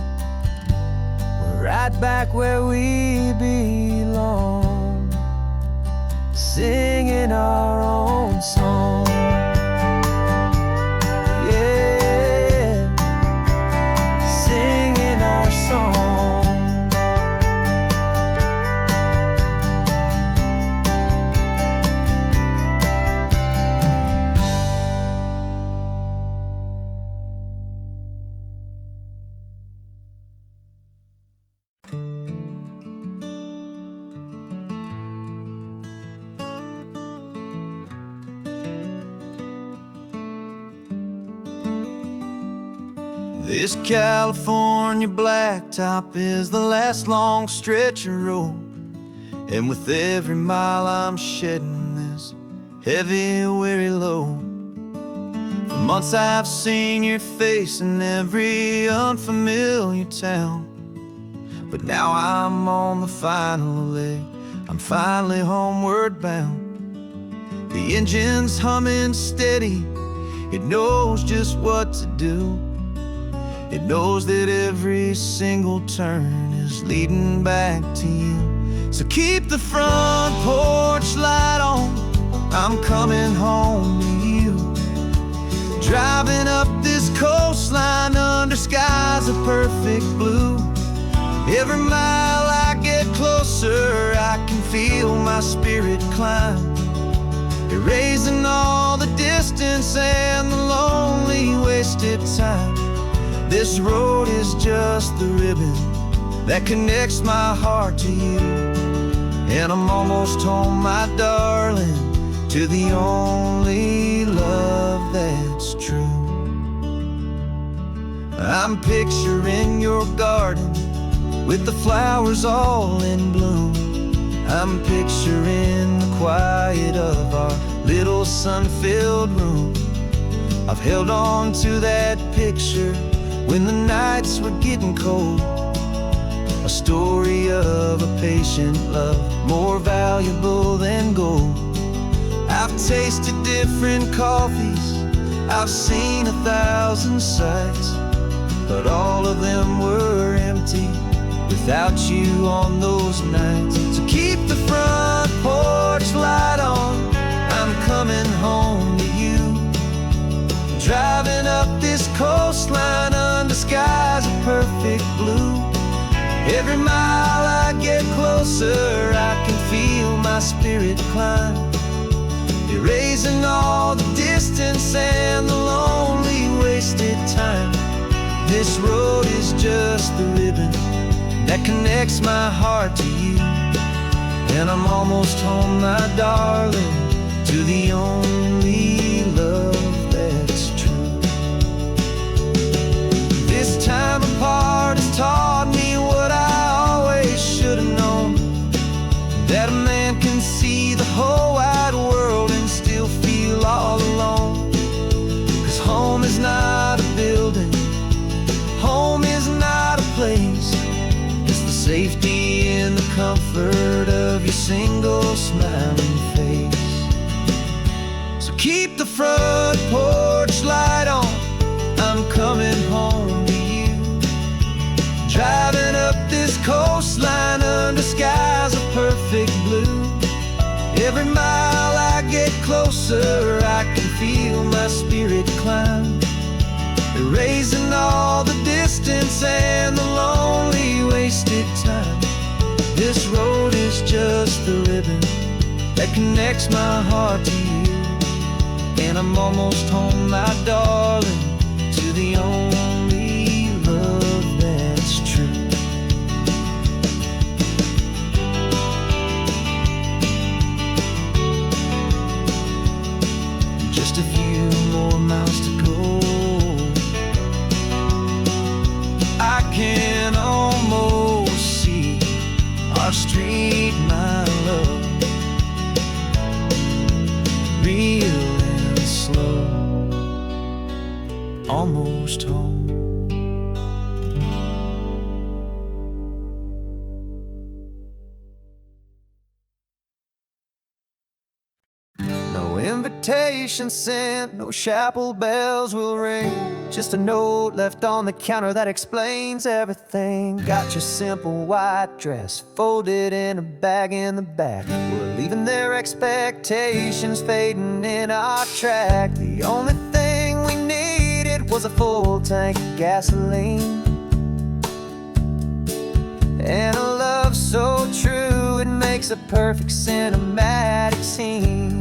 We're right back where we belong, singing our own song. Yeah, singing our song. This California blacktop is the last long stretch of road, and with every mile I'm shedding this heavy, weary load. For months I've seen your face in every unfamiliar town, but now I'm on the final leg, I'm finally homeward bound. The engine's humming steady, it knows just what to do. It knows that every single turn is leading back to you. So keep the front porch light on, I'm coming home to you. Driving up this coastline under skies of perfect blue. Every mile I get closer, I can feel my spirit climb, erasing all the distance and the lonely wasted time. This road is just the ribbon that connects my heart to you, and I'm almost home, my darling, to the only love that's true. I'm picturing your garden with the flowers all in bloom. I'm picturing the quiet of our little sun-filled room. I've held on to that picture when the nights were getting cold, a story of a patient love more valuable than gold. I've tasted different coffees, I've seen 1,000 sights, but all of them were empty without you on those nights. So keep the front porch light on, I'm coming home to you. Driving up this coastline under skies of perfect blue. Every mile I get closer, I can feel my spirit climb, erasing all the distance and the lonely wasted time. This road is just the ribbon that connects my heart to you, and I'm almost home, my darling, to to the only love that's true. This time apart has taught me what I always should have known, that a man can see the whole wide world and still feel all alone. 'Cause home is not a building, home is not a place, it's the safety and the comfort of your single smiling face. So keep the front porch light on, I'm coming home to you. Driving up this coastline under skies of perfect blue. Every mile I get closer, I can feel my spirit climb, erasing all the distance and the lonely wasted time. This road is just the ribbon that connects my heart to you, and I'm almost home, my darling, to the only love that's true. Just a few more miles to go, I can almost see our street, my love, real and slow, almost home. No invitation sent, no chapel bells will ring, just a note left on the counter that explains everything. Got your simple white dress folded in a bag in the back. We're leaving their expectations fading in our track. The only thing we needed was a full tank of gasoline, and a love so true it makes a perfect cinematic scene.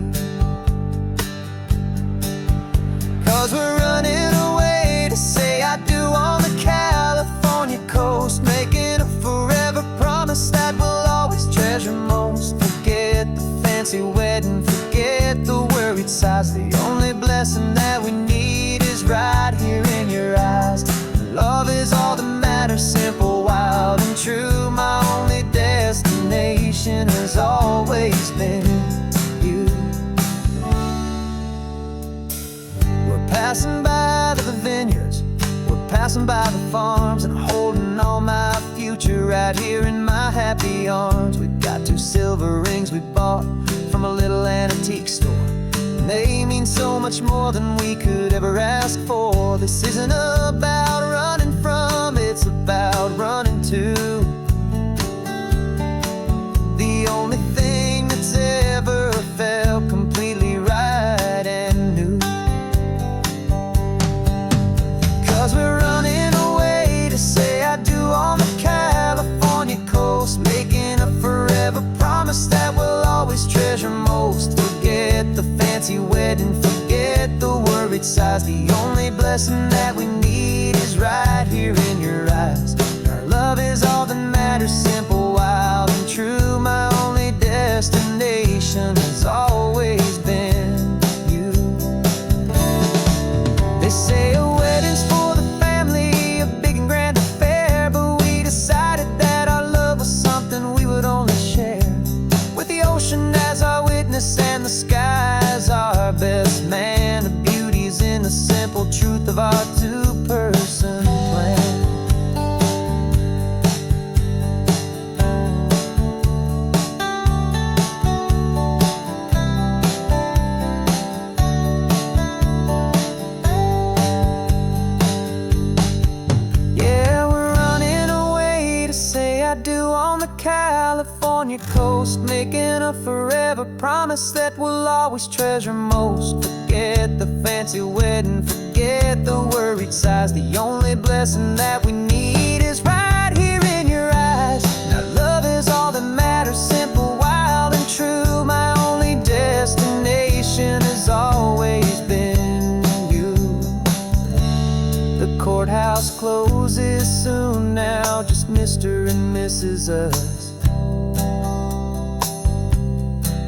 'Cause we're running away to say I do on the California coast, making a forever promise that we'll always treasure most. Forget the fancy wedding, forget the worried sighs. The only blessing that we need is right here in your eyes. Love is all that matters, simple, wild, and true. My only destination has always been you. We're passing by the vineyards, we're passing by the farms, and holding all my future right here in my happy arms. We've got 2 silver rings we bought from a little antique store, and they mean so much more than we could ever ask for. This isn't about running from, it's about running to the only thing that's ever felt completely right and new. 'Cause we're running away to say I do on the California coast, making a forever promise that we'll always treasure most. Forget the fancy wedding, forget the worried sighs. The only blessing that we need is right here in your eyes. Our love is all that matters, simple, wild, and true. My only destination has always been you. They say a wedding's for the family, a big and grand affair, but we decided that our love was something we would only share with the ocean as our witness and the sky as our best man. The beauty's in the simple truth of our 2-person plan. Yeah, we're running away to say I do on the California coast, making a forever promise that we'll always treasure most. Forget the fancy wedding, forget the worried sighs. The only blessing that we need is right here in your eyes. Now love is all that matters, simple, wild, and true. My only destination has always been you. The courthouse closes soon now, just Mr. and Mrs. Us.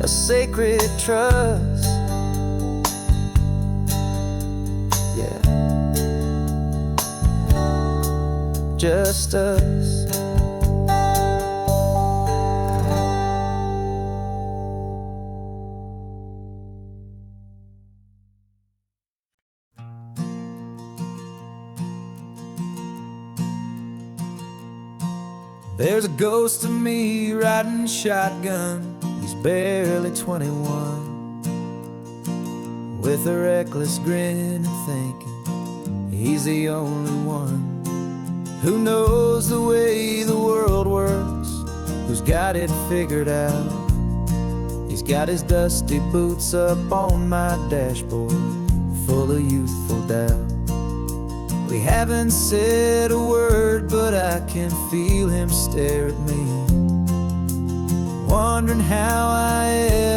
A sacred trust just us. There's a ghost of me riding shotgun. He's barely 21, with a reckless grin and thinking he's the only one who knows the way the world works, who's got it figured out. He's got his dusty boots up on my dashboard, full of youthful doubt. We haven't said a word, but I can feel him stare at me, wondering how I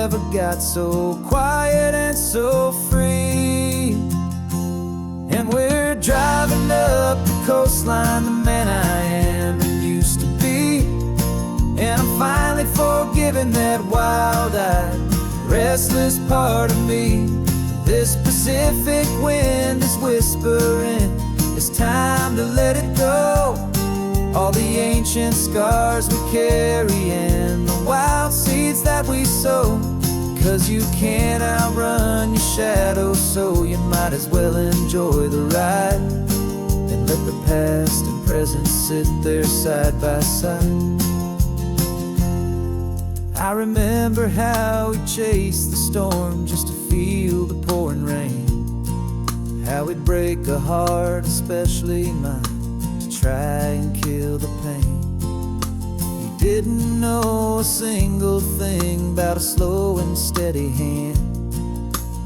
ever got so quiet and so free. And we're driving up the coastline, the man I am and used to be. And I'm finally forgiving that wild-eyed, restless part of me. This Pacific wind is whispering, it's time to let it go. All the ancient scars we carry and the wild seeds that we sow. 'Cause you can't outrun your shadow, so you might as well enjoy the ride and let the past and present sit there side by side. I remember how we chased the storm just to feel the pouring rain, how we'd break a heart, especially mine, to try and kill the pain. He didn't know a single thing about a slow and steady hand.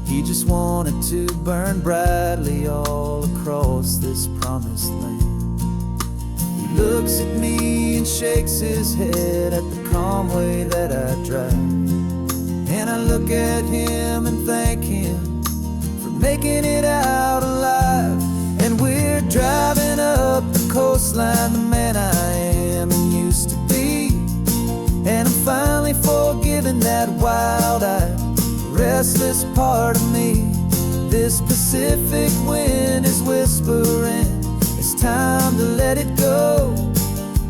He just wanted to burn brightly all across this promised land. He looks at me and shakes his head at the calm way that I drive, and I look at him and thank him for making it out alive. And we're driving up the coastline, the man I am and used to be. And I'm finally forgiving that wild-eyed, restless part of me. This Pacific wind is whispering, it's time to let it go.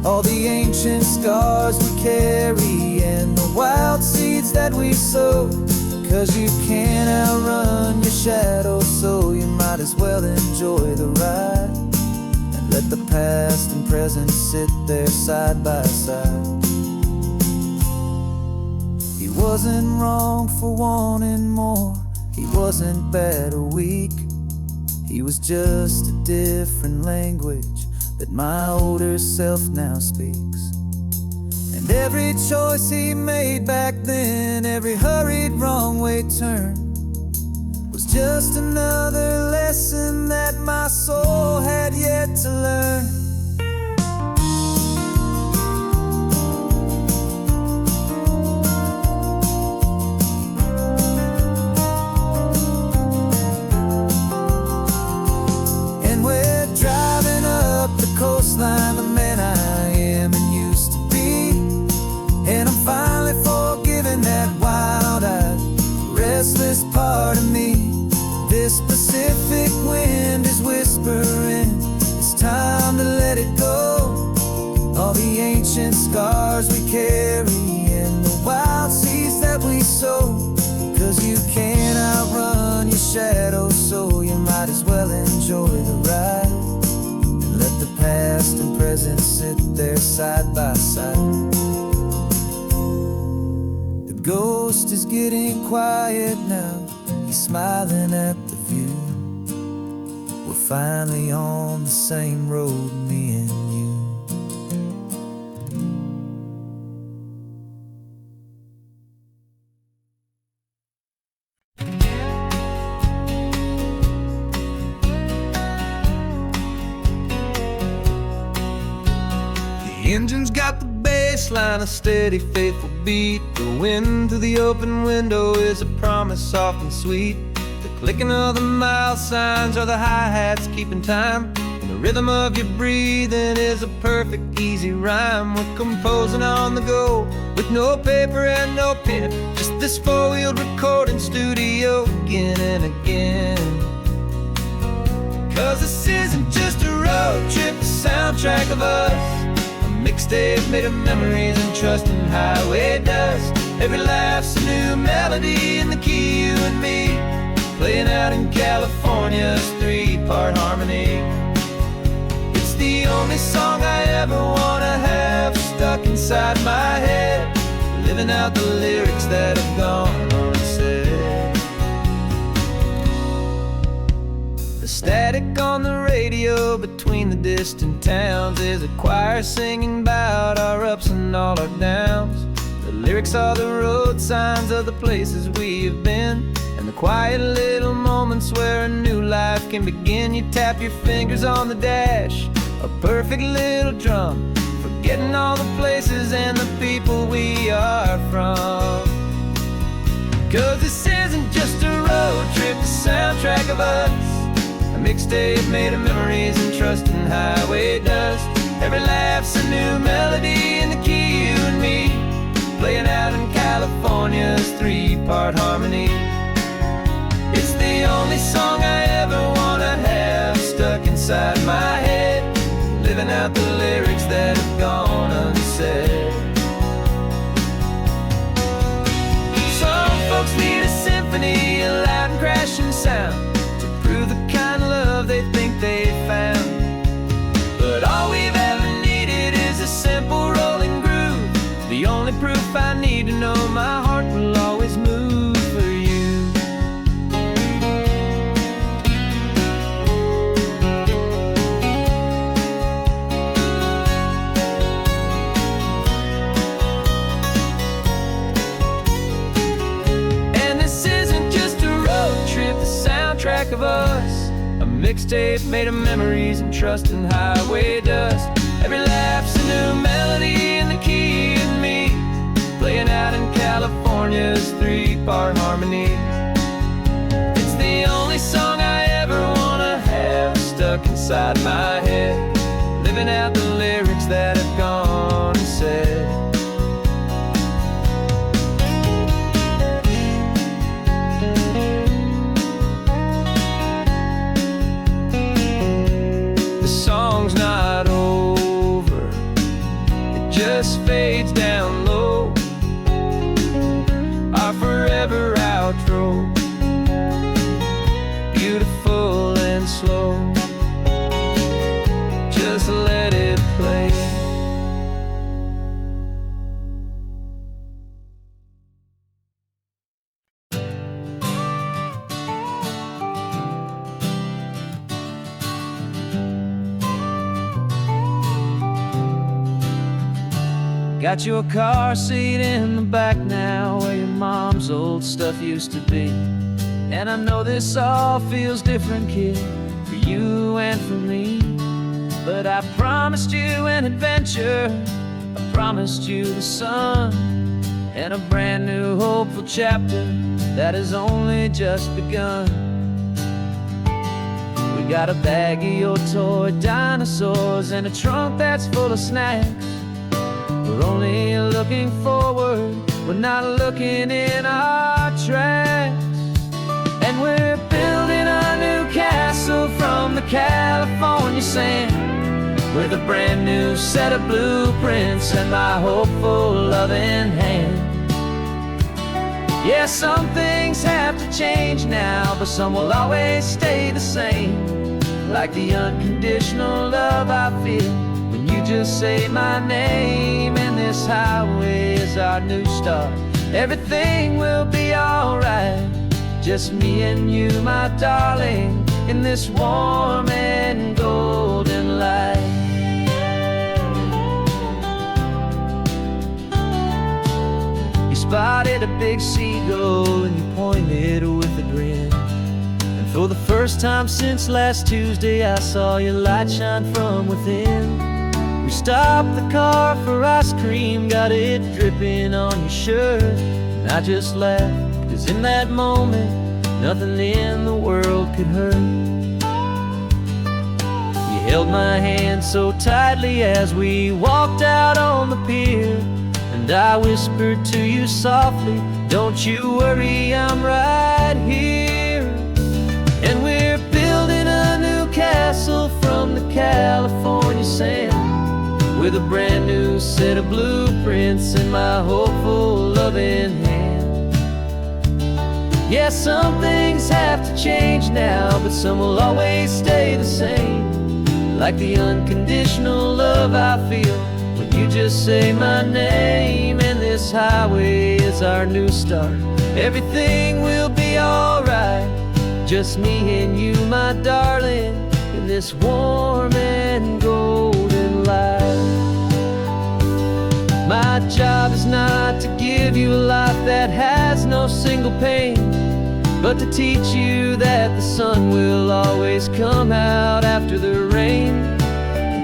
All the ancient scars we carry and the wild seeds that we sow. 'Cause you can't outrun your shadow, so you might as well enjoy the ride and let the past and present sit there side by side. He wasn't wrong for wanting more, he wasn't bad or weak. He was just a different language that my older self now speaks. And every choice he made back then, every hurried wrong way turn, was just another lesson that my soul had yet to learn. And we're driving up the coastline, the man I am and used to be. And I'm finally forgiving that wild-eyed, restless part of me. This Pacific wind is whispering, it's time to let it go. All the ancient scars we carry and the wild seeds that we sow. 'Cause you can't outrun your shadow, so you might as well enjoy the ride and let the past and present sit there side by side. The ghost is getting quiet now, he's smiling at the view. We're finally on the same road, me and you. The engine's got the bass line, a steady, faithful beat. The wind through the open window is a promise soft and sweet. The clicking of the mile signs are the hi-hats keeping time, and the rhythm of your breathing is a perfect, easy rhyme. We're composing on the go with no paper and no pen, just this four-wheeled recording studio again and again. 'Cause this isn't just a road trip, the soundtrack of us, a mixtape made of memories and trust in highway dust. Every laugh's a new melody in the key, you and me, playing out in California's 3-part harmony. It's the only song I ever wanna have stuck inside my head, living out the lyrics that have gone unsaid. The static on the radio between the distant towns is a choir singing about our ups and all our downs. The lyrics are the road signs of the places we have been, and the quiet little moments where a new life can begin. You tap your fingers on the dash, a perfect little drum, forgetting all the places and the people we are from. 'Cause this isn't just a road trip, the soundtrack of us, a mixtape made of memories and trust in highway dust. Every laugh's a new melody in the key, you and me, playing out in California's 3-part harmony. It's the only song I ever wanna have stuck inside my head, living out the lyrics that have gone unsaid. Some folks need a symphony, a loud and crashing sound, to prove the kind of love they think they found. But all we've ever needed is a simple rolling groove, the only proof I need to know my heart will always move for you. And this isn't just a road trip, the soundtrack of us, a mixtape made of memories and trust in highway dust. Every laugh's a new melody in the key, and me, playing out in California's 3-part harmony. It's the only song I ever wanna have stuck inside my head, living out the lyrics that have gone unsaid. The song's not over, it just fades down low, our forever outro, beautiful and slow. Just let it play. Got your car seat in the back now, where your mom's old stuff used to be. And I know this all feels different, kid, for you and for me. But I promised you an adventure, I promised you the sun, and a brand new hopeful chapter that has only just begun. We got a bag of your toy dinosaurs and a trunk that's full of snacks. We're only looking forward, we're not looking in our tracks. And we're building a new castle from the California sand, with a brand new set of blueprints and my hopeful loving hand. Yeah, some things have to change now, but some will always stay the same, like the unconditional love I feel when you just say my name. And this highway is our new start, everything will be alright, just me and you, my darling, in this warm and golden light. You spotted a big seagull and you pointed with a grin, and for the first time since last Tuesday I saw your light shine from within. We stopped the car for ice cream, got it dripping on your shirt, and I just laughed, 'cause in that moment nothing in the world could hurt. You held my hand so tightly as we walked out on the pier, and I whispered to you softly, don't you worry, I'm right here. And we're building a new castle from the California sand, with a brand new set of blueprints in my hopeful, loving hand. Yeah, some things have to change now, but some will always stay the same. Like the unconditional love I feel when you just say my name. And this highway is our new start. Everything will be alright, just me and you, my darling, in this warm and golden life. My job is not to give you a life that has no single pain, but to teach you that the sun will always come out after the rain.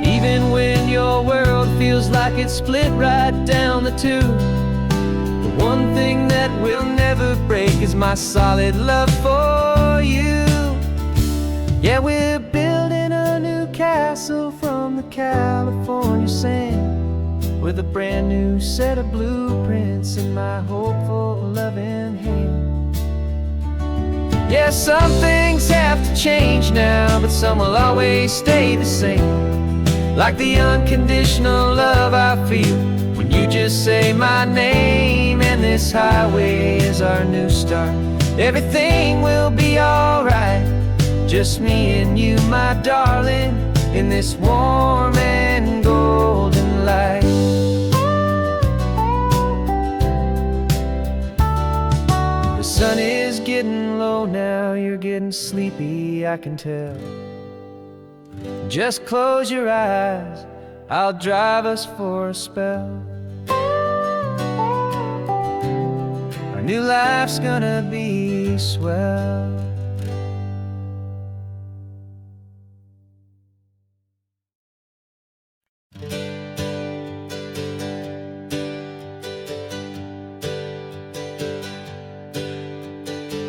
Even when your world feels like it's split right down the two, the one thing that will never break is my solid love for you. Yeah, we're building a new castle from the California sand, with a brand new set of blueprints in my hopeful, loving hand. Yeah, some things have to change now, but some will always stay the same. Like the unconditional love I feel when you just say my name. And this highway is our new start. Everything will be alright, just me and you, my darling, in this warm and golden light. The sun is getting low now, you're getting sleepy, I can tell. Just close your eyes, I'll drive us for a spell. Our new life's gonna be swell.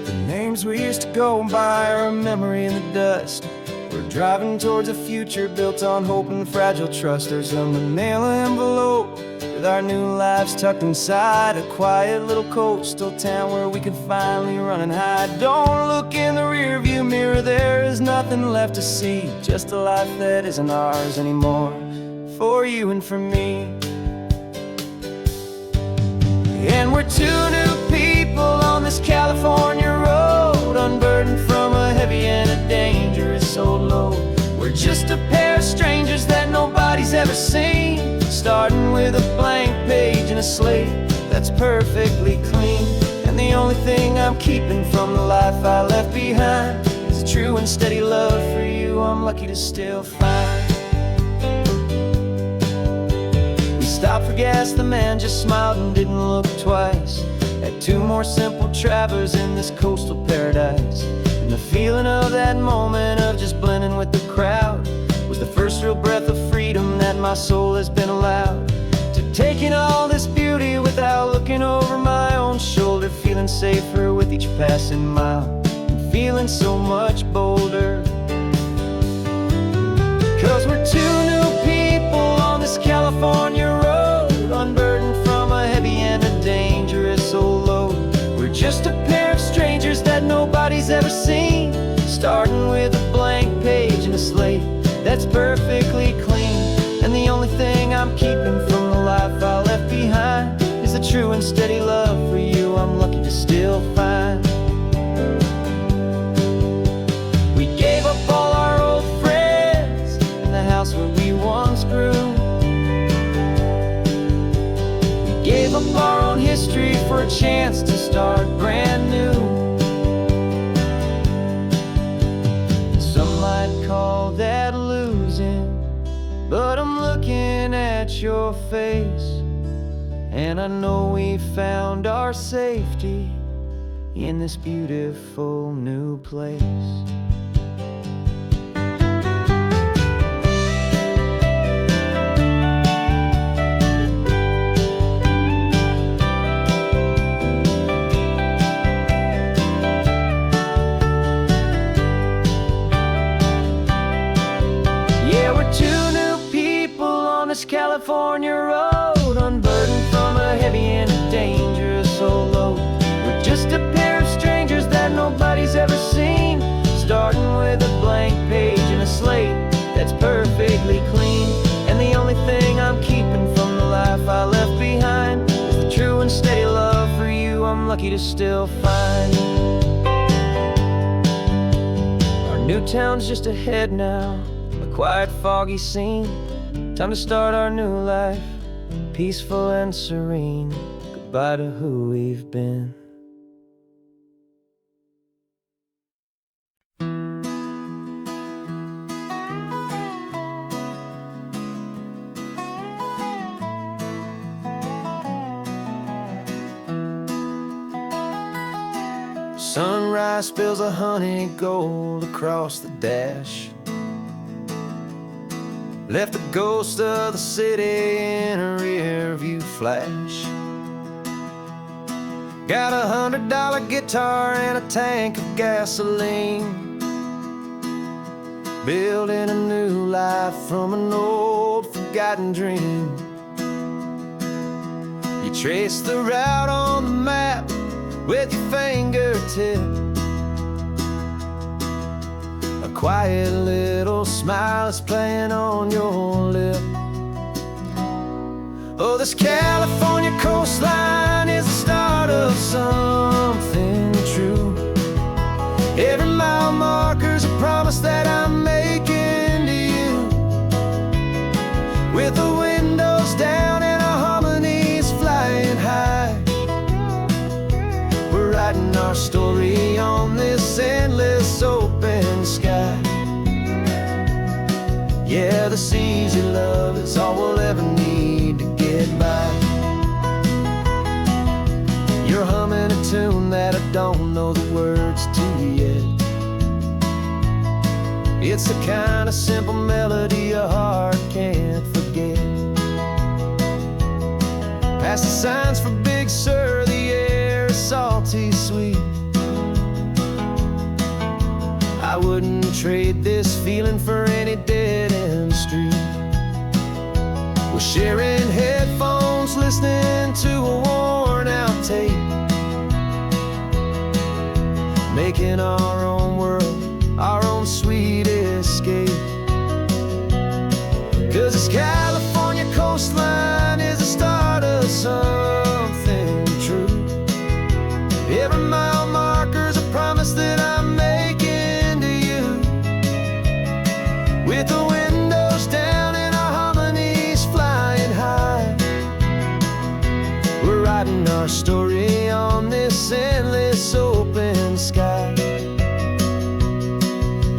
The names we used to go by are a memory in the dust. We're driving towards a future built on hope and fragile trust. There's a manila envelope with our new lives tucked inside, a quiet little coastal town where we can finally run and hide. Don't look in the rearview mirror, there is nothing left to see, just a life that isn't ours anymore, for you and for me. And we're two new people on this California road, unburdened from a heavy and a dangerous old load. We're just a pair of strangers that nobody's ever seen, starting with a blank page and a slate that's perfectly clean. And the only thing I'm keeping from the life I left behind is a true and steady love for you I'm lucky to still find. We stopped for gas, the man just smiled and didn't look twice. Had two more simple travelers in this coastal paradise. And the feeling of that moment of just blending with the crowd was the first real breath of freedom that my soul has been allowed to take in all this beauty without looking over my own shoulder, feeling safer with each passing mile and feeling so much bolder. 'Cause we're two new people on this California road, unburdened from a heavy and a dangerous old load. We're just a pair of strangers that nobody's ever seen, starting with a blank page and a slate that's perfectly clean. And the only thing I'm keeping from the life I left behind is the true and steady love for you I'm lucky to still find. We gave up all our old friends and the house where we once grew. We gave up our own history for a chance to start brand new. Some might call that losing, but I'm looking at your face, and I know we found our safety in this beautiful new place. Yeah, we're two new people on this California road, unburdened from a heavy and a dangerous old load. We're just a pair of strangers that nobody's ever seen, starting with a blank page and a slate that's perfectly clean. And the only thing I'm keeping to still find you. Our new town's just ahead now, a quiet, foggy scene. Time to start our new life, peaceful and serene. Goodbye to who we've been. Sunrise spills a honey gold across the dash. Left the ghost of the city in a rear view flash. Got $100 guitar and a tank of gasoline. Building a new life from an old forgotten dream. You trace the route on the map with your fingertip. A quiet little smile is playing on your lip. Oh, this California coastline is the start of something true. Every mile marker's a promise that I'm making to you. With the windows down and our harmonies flying high, we're writing our story on this endless open sky. Yeah, this easy love is all we'll ever need to get by. You're humming a tune that I don't know the words to yet. It's the kind of simple melody a heart can't forget. Past the signs for Big Sur, the air is salty sweet. I wouldn't trade this feeling for any dead-end street. We're sharing headphones, listening to a worn-out tape, making our own world, our own sweet escape. 'Cause this California coastline is the start of something true. Every mile marker's a promise that I'm making to you. With the windows down and our harmonies flying high, we're writing our story on this endless open sky.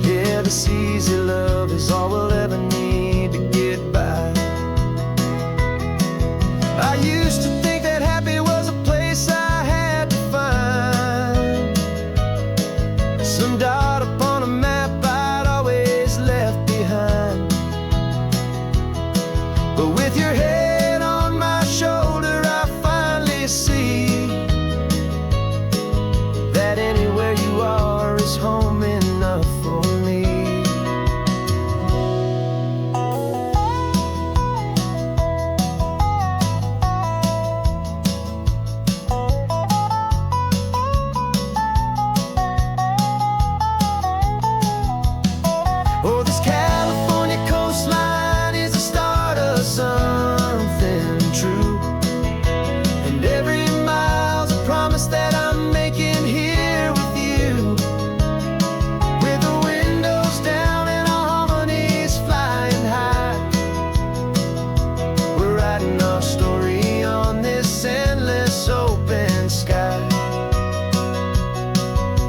Yeah, this easy love is all we'll ever need to get by. I used to think that happy was a place I had to find, some dot upon a map I'd always left behind. But with your head on my shoulder, I finally see that anywhere you are is home enough for me. Oh, this California coastline is the start of something true. And every mile's a promise that I'm making here with you. With the windows down and our harmonies flying high, we're writing our story on this endless open sky.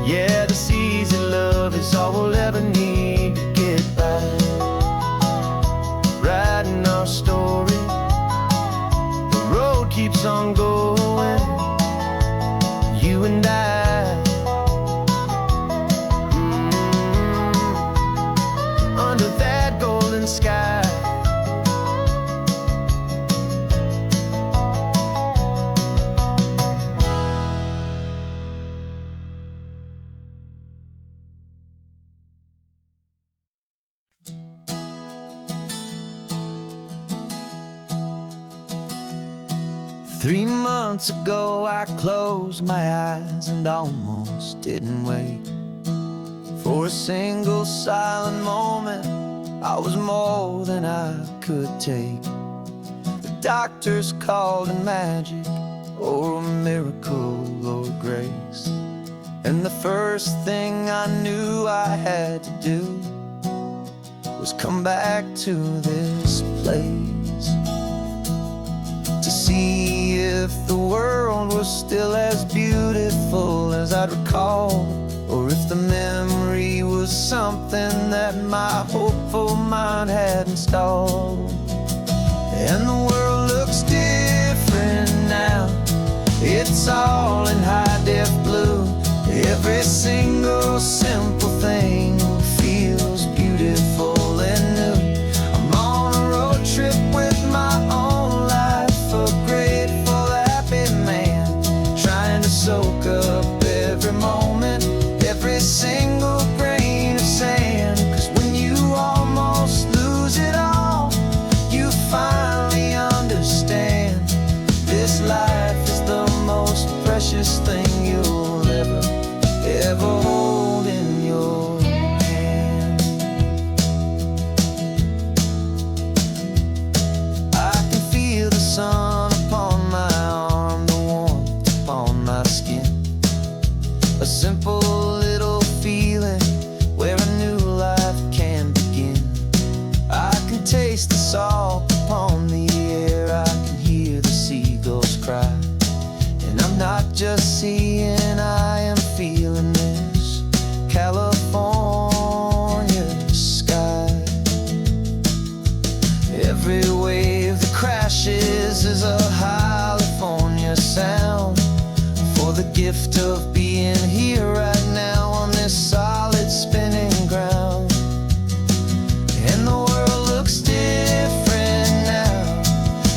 Yeah, this easy love is all we'll ever need to get by. Writing our story, the road keeps on going, you and I. Under that golden sky. 3 months ago I closed my eyes and almost didn't wake. For a single silent moment I was more than I could take. The doctors called it magic, or a miracle or grace. And the first thing I knew I had to do was come back to this place to see if the world was still as beautiful as I'd recall, or if the memory was something that my hopeful mind had installed. And the world looks different now. It's all in high-def blue. Every single simple thing feels beautiful and new. I'm on a road trip with my own life, a grateful, happy man, trying to soak up every moment, every single grain of sand. 'Cause when you almost lose it all, you finally understand this life is the most precious thing you'll ever hold in your hand. I can feel the sun upon my arm, the warmth upon my skin, a simple little feeling where a new life can begin. I can taste the salt upon the air, I can hear the seagulls cry, and I'm not just seeing, I am feeling this California sky. Every wave that crashes is a California sound, for the gift of being here right now on this solid spinning ground. And the world looks different now.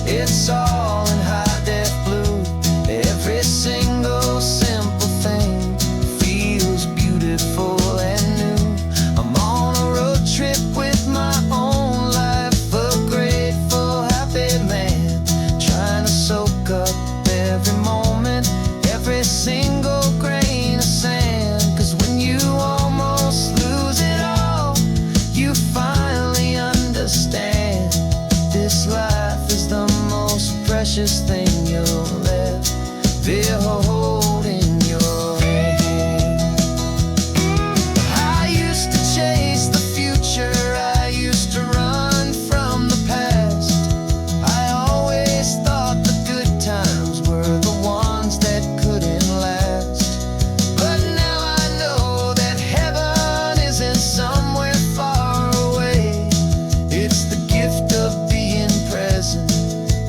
It's all in high-def blue. Every single simple thing feels beautiful and new. I'm on a road trip with my own life, a grateful, happy man, trying to soak up every moment, every single grain of sand. 'Cause when you almost lose it all, you finally understand this life is the most precious thing you'll ever hold in your hand. I used to chase the future, I used to run from the past. I always thought the good times were the ones that couldn't last. But now I know that heaven isn't somewhere far away. It's the gift of being present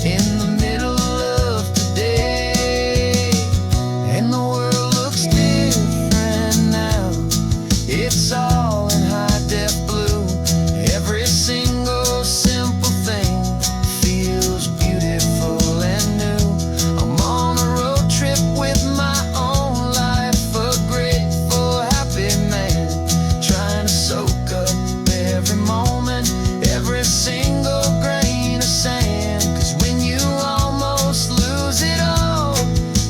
in the middle of today. And the world looks different now. It's all in high-def blue. Every single simple thing feels beautiful and new. I'm on a road trip with my own life, a grateful, happy man, trying to soak up every moment, every single grain of sand. 'Cause when you almost lose it all,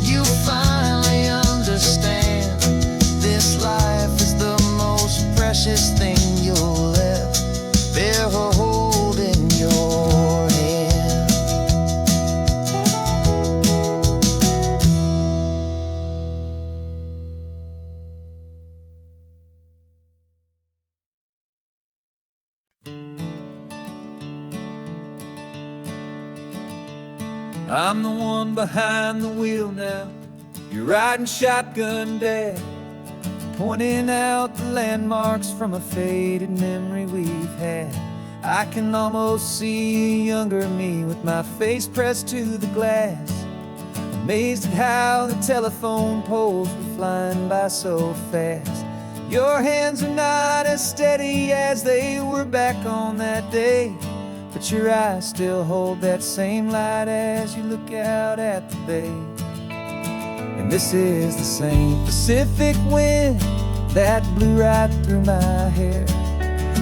you finally understand this life is the most precious thing you'll ever hold in your hand. I'm the one behind the wheel now. You're riding shotgun, Dad, pointing out the landmarks from a faded memory we've had. I can almost see a younger me with my face pressed to the glass, amazed at how the telephone poles were flying by so fast. Your hands are not as steady as they were back on that day, but your eyes still hold that same light as you look out at the bay. And this is the same Pacific wind that blew right through my hair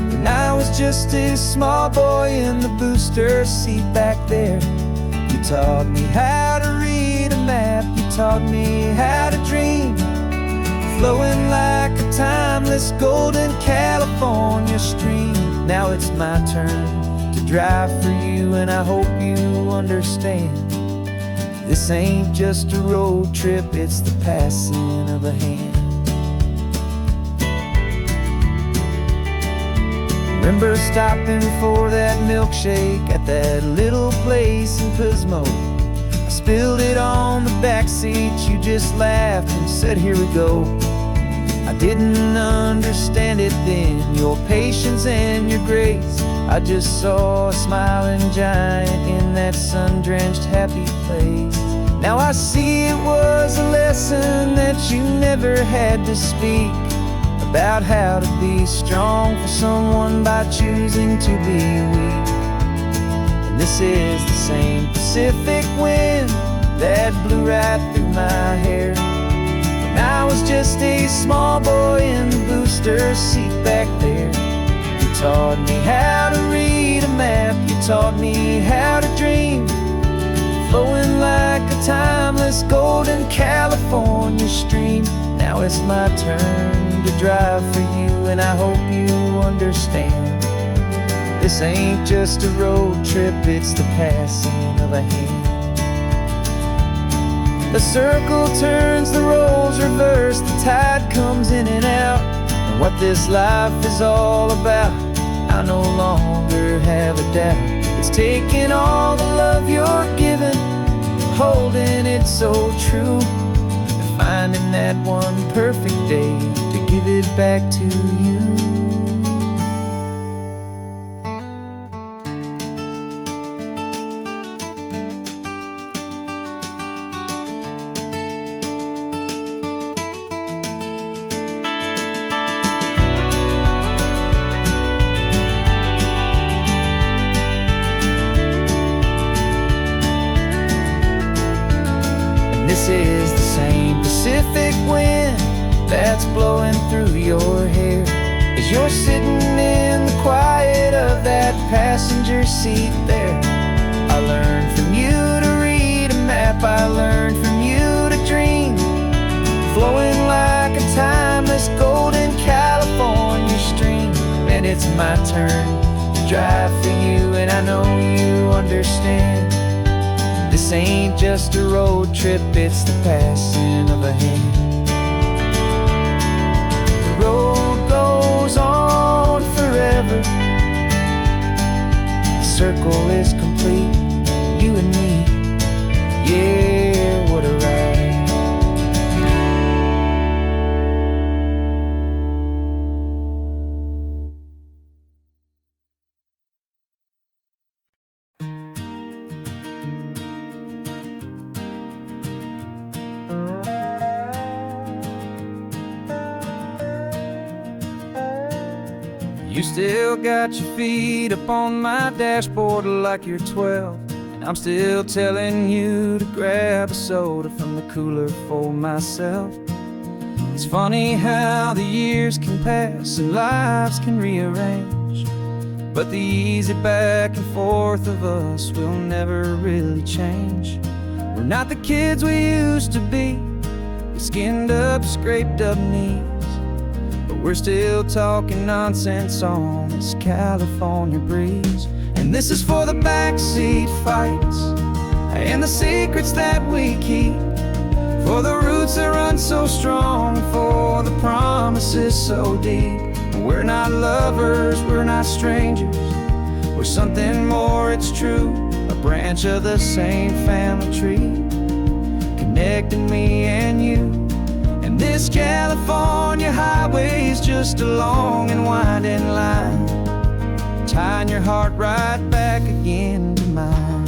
when I was just a small boy in the booster seat back there. You taught me how to read a map, you taught me how to dream, flowing like a timeless golden California stream. Now it's my turn to drive for you, and I hope you understand This ain't just a road trip, it's the passing of a hand. Remember stopping for that milkshake at that little place in Pismo. I spilled it on the back seat, you just laughed and said, "Here we go." I didn't understand it then, your patience and your grace. I just saw a smiling giant in that sun-drenched happy place. Now I see it was a lesson that you never had to speak, about how to be strong for someone by choosing to be weak. And this is the same Pacific wind that blew right through my hair when I was just a small boy in the booster seat back there. You taught me how to read a map, you taught me how to dream, flowing like a timeless golden California stream. Now it's my turn to drive for you, and I hope you understand. This ain't just a road trip, it's the passing of a hand. The circle turns, the roles reverse, the tide comes in and out. And what this life is all about, I no longer have a doubt. It's taking all the love you're giving, holding it so true, and finding that one perfect day to give it back to you. This is the same Pacific wind that's blowing through your hair as you're sitting in the quiet of that passenger seat there. I learned from you to read a map, I learned from you to dream, flowing like a timeless golden California stream. And it's my turn to drive for you, and I know you understand. This ain't just a road trip, it's the passing of a hand. The road goes on forever, the circle is complete, you and me, yeah, what a ride. You still got your feet up on my dashboard like you're 12, and I'm still telling you to grab a soda from the cooler for myself. It's funny how the years can pass and lives can rearrange, but the easy back and forth of us will never really change. We're not the kids we used to be, with skinned up, scraped up knees, but we're still talking nonsense on this California breeze. And this is for the backseat fights and the secrets that we keep, for the roots that run so strong, for the promises so deep. We're not lovers, we're not strangers, we're something more, it's true, a branch of the same family tree, connecting me and you. And this California highway is just a long and winding line, tying your heart right back again to mine.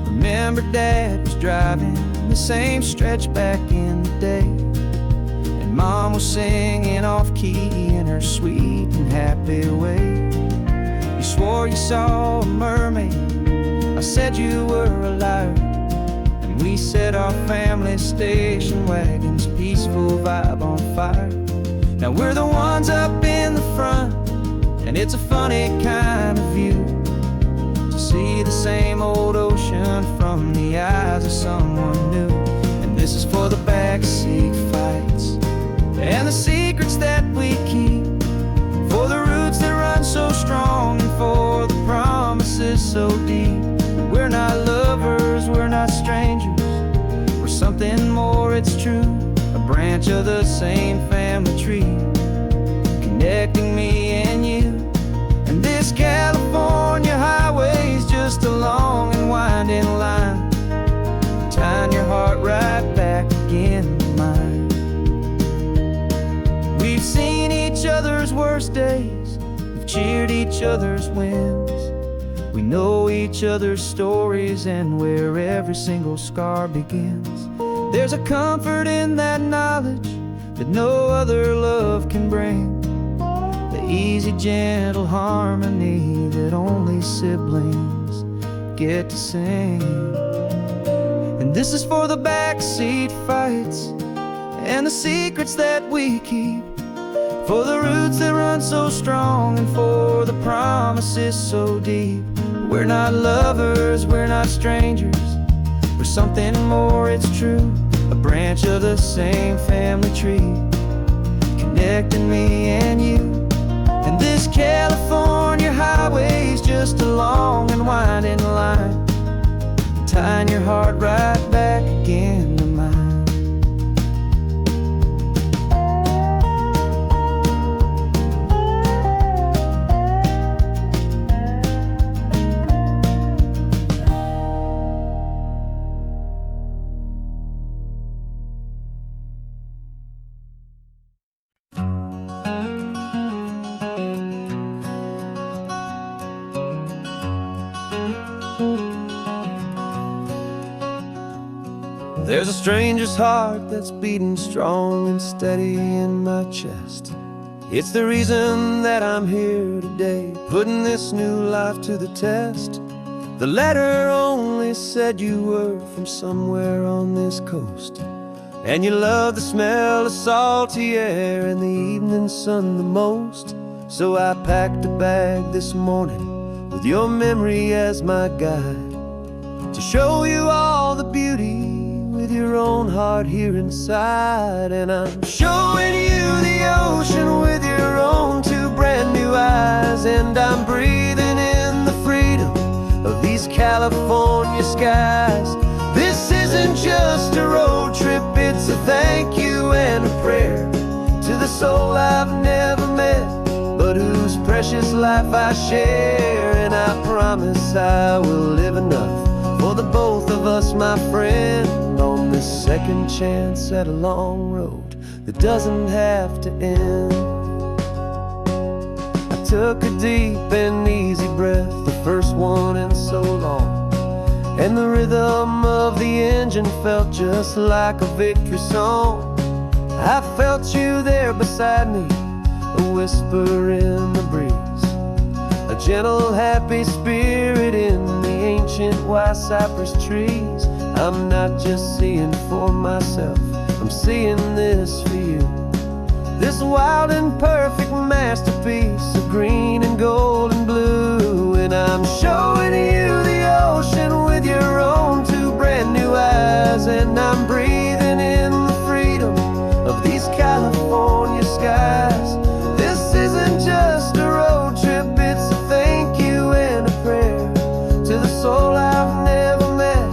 Remember Dad was driving the same stretch back in the day, and Mom was singing off-key in her sweet and happy way. You swore you saw a mermaid, I said you were a liar, and we set our family station wagon's peaceful vibe on fire. Now we're the ones up in the front, and it's a funny kind of view to see the same old ocean from the eyes of someone new. And this is for the backseat fights and the secrets that we keep, for the roots that run so strong, and for the promises so deep. We're not lovers, of the same family tree, connecting me and you. And this California highway's just a long and winding line, tying your heart right back again to mine. We've seen each other's worst days, we've cheered each other's wins. We know each other's stories and where every single scar begins. There's a comfort in that knowledge that no other love can bring, the easy, gentle harmony that only siblings get to sing. And this is for the backseat fights and the secrets that we keep, for the roots that run so strong and for the promises so deep. We're not lovers, we're not strangers, we're something more, it's true. A branch of the same family tree, connecting me and you. And this California highway's just a long and winding line, tying your heart right back again to mine. There's a stranger's heart that's beating strong and steady in my chest. It's the reason that I'm here today, putting this new life to the test. The letter only said you were from somewhere on this coast, and you love the smell of salty air and the evening sun the most. So I packed a bag this morning with your memory as my guide, to show you all the beauty with your own heart here inside. And I'm showing you the ocean with your own two brand new eyes, and I'm breathing in the freedom of these California skies. This isn't just a road trip, it's a thank you and a prayer to the soul I've never met, but whose precious life I share. And I promise I will live enough for the both of us, my friend, on this second chance at a long road that doesn't have to end. I took a deep and easy breath, the first one in so long, and the rhythm of the engine felt just like a victory song. I felt you there beside me, a whisper in the breeze, a gentle happy spirit in the ancient white cypress trees. I'm not just seeing for myself, I'm seeing this for you, this wild and perfect masterpiece of green and gold and blue. And I'm showing you the ocean with your own two brand new eyes, and I'm breathing in the freedom of these California skies. This isn't just a road trip, it's a thank you and a prayer to the soul I've never met,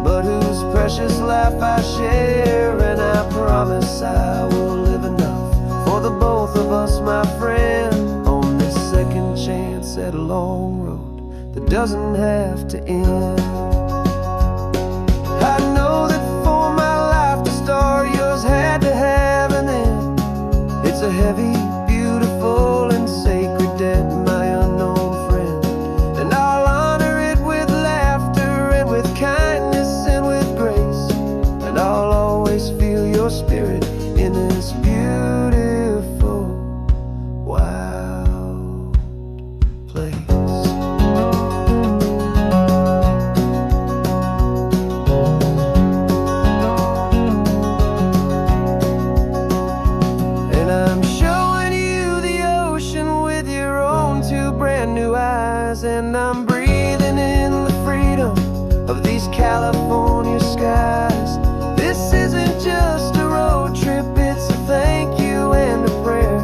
but whose precious life I share. And I promise I will live enough for the both of us, my friend, on this second chance at a long road that doesn't have to end. I know that for my life to start, yours had to have an end. It's a heavy, beautiful, and sacred debt, my unknown friend, and I'll honor it with laughter and with kindness and with grace, and I'll always feel your spirit in this beautiful, wild place. And I'm showing you the ocean with your own two brand new eyes, and I'm breathing in the freedom of these California skies. This isn't just a road trip, it's a thank you and a prayer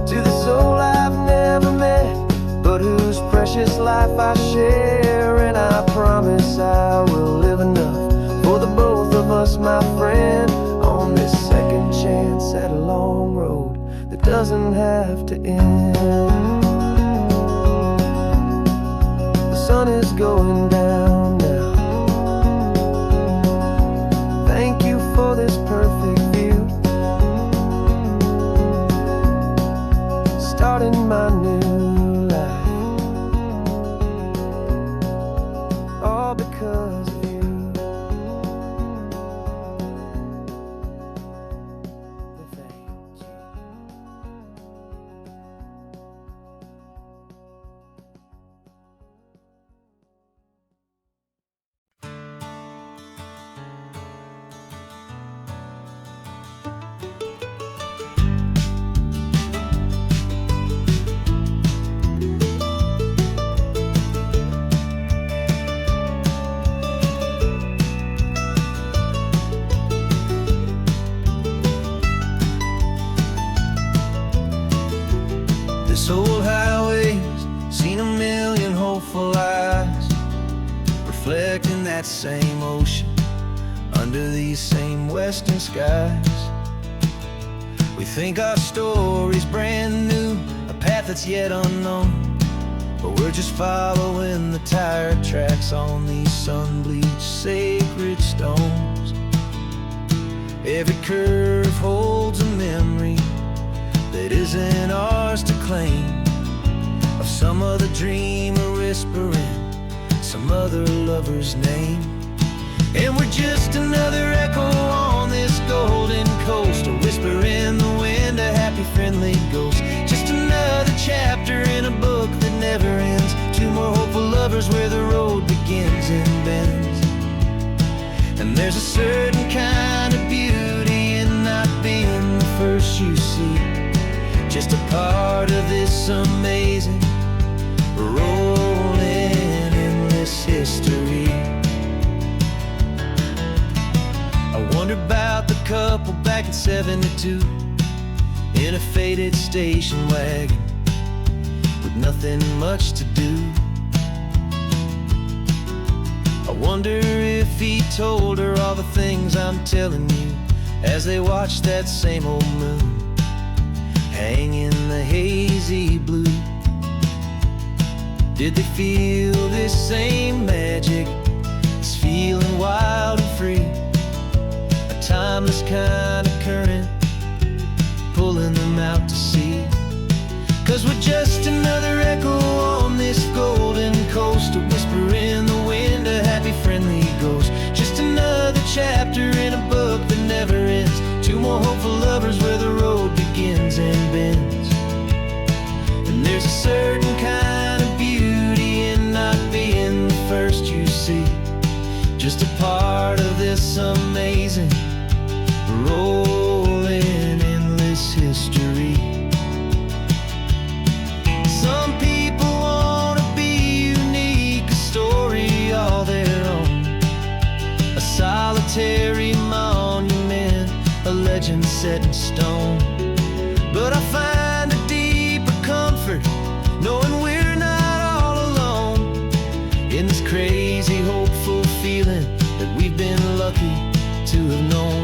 to the soul I've never met, but whose precious life I share. And I promise I will live enough for the both of us, my friend, on this second chance doesn't have to end. The sun is going down now. Thank you for this perfect view. Starting my new life, all because of you. Thank you. This old highway's seen a million hopeful eyes, reflecting that same ocean under these same western skies. We think our story's brand new, a path that's yet unknown, but we're just following the tire tracks on these sun-bleached sacred stones. Every curve holds a memory that isn't ours to claim, of some other dreamer whispering some other lover's name. And we're just another echo on this golden coast, a whisper in the wind, a happy friendly ghost. Just another chapter in a book that never ends, two more hopeful lovers where the road begins and bends. And there's a certain kind of beauty in not being the first you see, just a part of this amazing, rolling endless history. I wonder about the couple back in '72 in a faded station wagon with nothing much to do. I wonder if he told her all the things I'm telling you as they watched that same old moon hang in the hazy blue. Did they feel this same magic, this feeling wild and free, a timeless kind of current pulling them out to sea? 'Cause we're just another echo on this golden coast, a whisper in the wind, a happy friendly ghost. Just another chapter in a book that never ends, two more hopeful lovers where the road begins and bends. And there's a certain kind of beauty in not being the first you see, just a part of this amazing, rolling endless history. Some people want to be unique, a story all their own, a solitary monument, a legend set in stone. But I find a deeper comfort knowing we're not all alone in this crazy, hopeful feeling that we've been lucky to have known.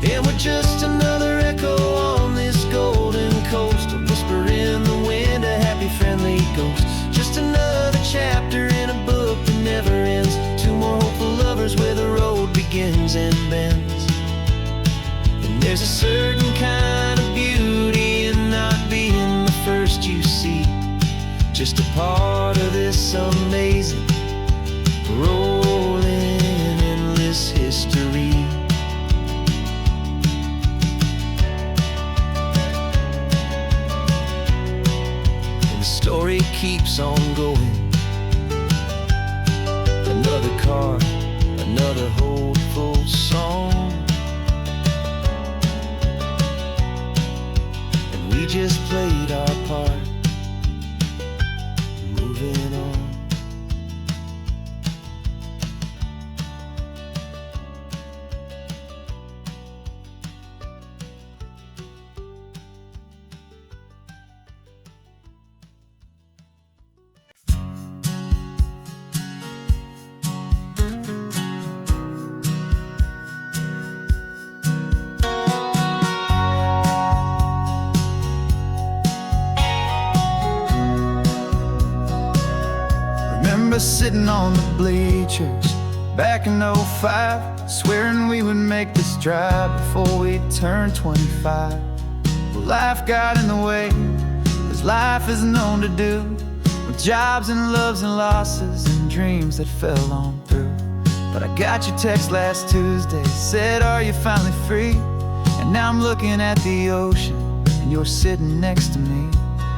And we're just another echo on this golden coast, a whisper in the wind, a happy friendly ghost. Just another chapter in a book that never ends, two more hopeful lovers where the road begins and bends. And there's a certain kind of beauty in not being the first you see, just a part of this amazing, rolling endless history. Story keeps on going. Another car, another hopeful song, and we just played our part, moving on. remember sitting on the bleachers back in '05, swearing we would make this drive before we turned 25. But life got in the way, as life is known to do, with jobs and loves and losses and dreams that fell on through. But I got your text last Tuesday, said, are you finally free? And now I'm looking at the ocean, and you're sitting next to me.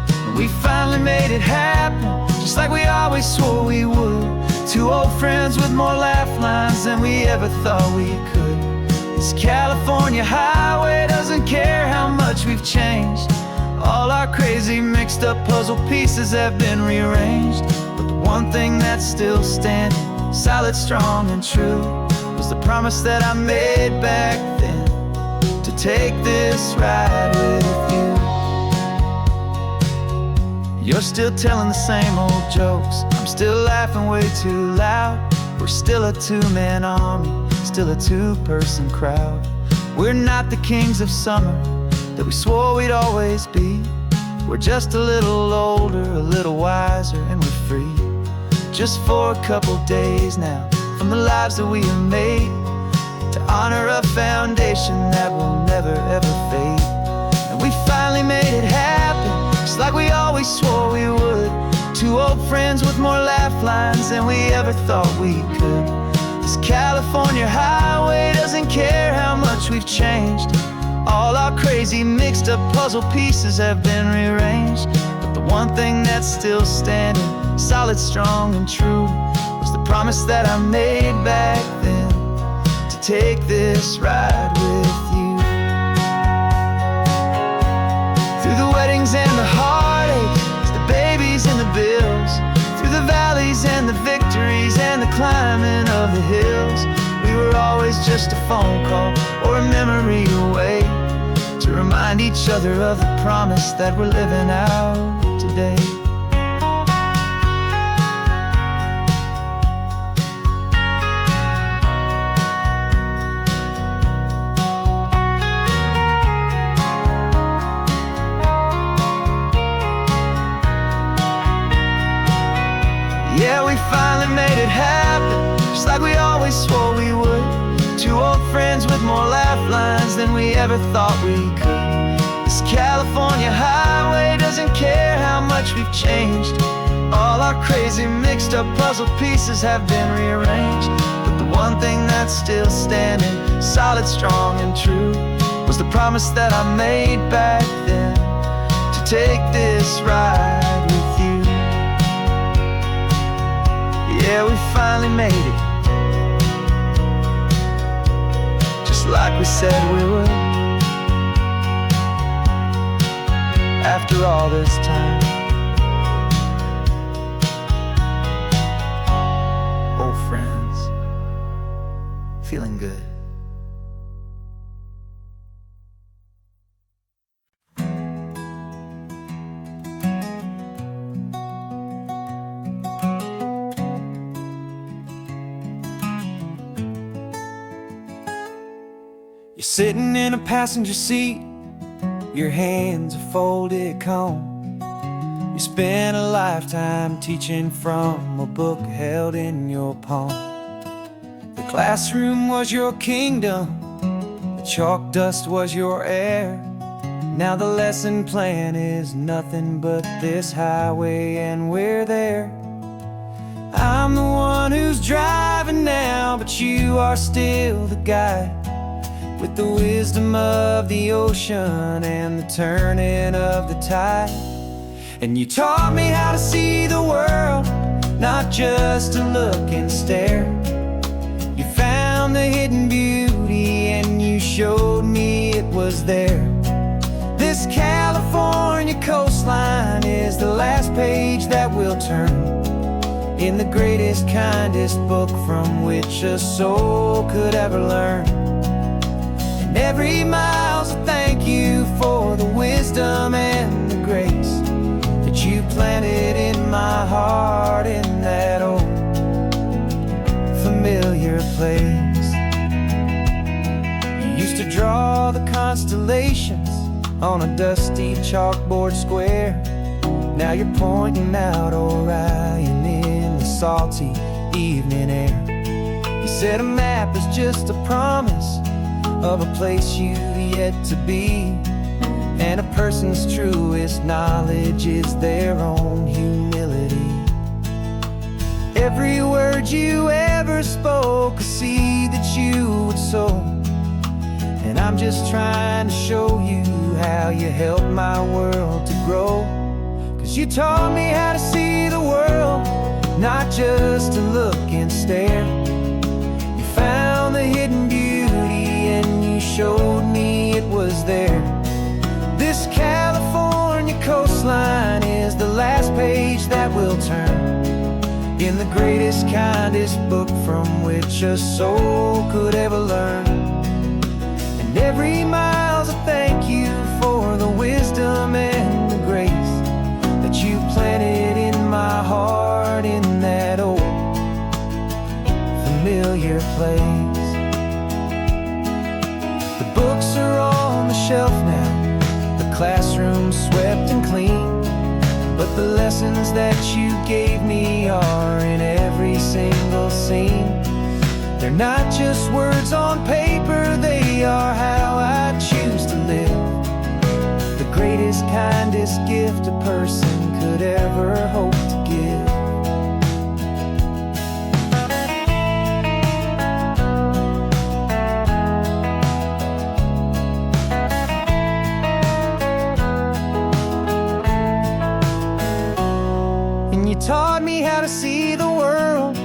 And we finally made it happen, just like we always swore we would. Two old friends with more laugh lines than we ever thought we could. This California highway doesn't care how much we've changed. All our crazy mixed up puzzle pieces have been rearranged. But the one thing that's still standing, solid, strong, and true, was the promise that I made back then, to take this ride with you. You're still telling the same old jokes, I'm still laughing way too loud. We're still a two-man army, still a two-person crowd. We're not the kings of summer that we swore we'd always be. We're just a little older, a little wiser, and we're free. Just for a couple days now, from the lives that we have made, to honor a foundation that will never ever fade. And we finally made it happen, just like we always swore we would. Two old friends with more laugh lines than we ever thought we could. This California highway doesn't care how much we've changed. All our crazy mixed up puzzle pieces have been rearranged. But the one thing that's still standing, solid, strong, and true, was the promise that I made back then, to take this ride with you. Through the weddings and the heartaches, the babies and the bills, through the valleys and the victories and the climbing of the hills, we were always just a phone call or a memory away, to remind each other of the promise that we're living out today. Yeah, we finally made it happen, just like we always swore we would. Two old friends with more laugh lines than we ever thought we could. This California highway doesn't care how much we've changed. All our crazy mixed up puzzle pieces have been rearranged. But the one thing that's still standing, solid, strong, and true, was the promise that I made back then, to take this ride with you. Yeah, we finally made it, just like we said we would. After all this time, old friends, feeling good. You're sitting in a passenger seat, your hands are folded calm. You spent a lifetime teaching from a book held in your palm. The classroom was your kingdom, the chalk dust was your air. Now the lesson plan is nothing but this highway, and we're there. I'm the one who's driving now, but you are still the guide, with the wisdom of the ocean and the turning of the tide. And you taught me how to see the world, not just to look and stare. You found the hidden beauty and you showed me it was there. This California coastline is the last page that we'll turn in the greatest, kindest book from which a soul could ever learn. And every mile's a thank you for the wisdom and the grace that you planted in my heart in that old familiar place. You used to draw the constellations on a dusty chalkboard square. Now you're pointing out Orion in the salty evening air. He said a map is just a promise of a place you've yet to be, and a person's truest knowledge is their own humility. Every word you ever spoke, a seed that you would sow, and I'm just trying to show you how you helped my world to grow. 'Cause you taught me how to see the world, not just to look and stare. You found the hidden beauty and you showed me it was there. This California coastline is the last page that we'll turn in the greatest, kindest book from which a soul could ever learn. And every mile's a thank you for the wisdom and the grace that you planted in my heart in that old familiar place. The books are on the shelf now, the classroom swept and clean, but the lessons that you gave me are in every single scene. They're not just words on paper, they are how I choose to live. The greatest, kindest gift a person could ever hope to give. You taught me how to see the world,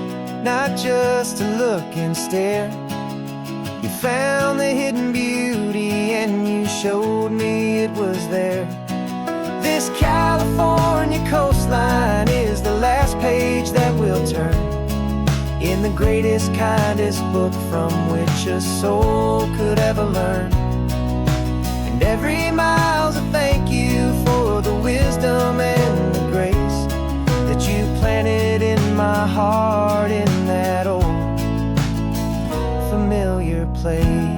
not just to look and stare. You found the hidden beauty and you showed me it was there. This California coastline is the last page that we'll turn in the greatest, kindest book from which a soul could ever learn. And every mile's a thank you for the wisdom and the grace that you planted in my heart in that old familiar place.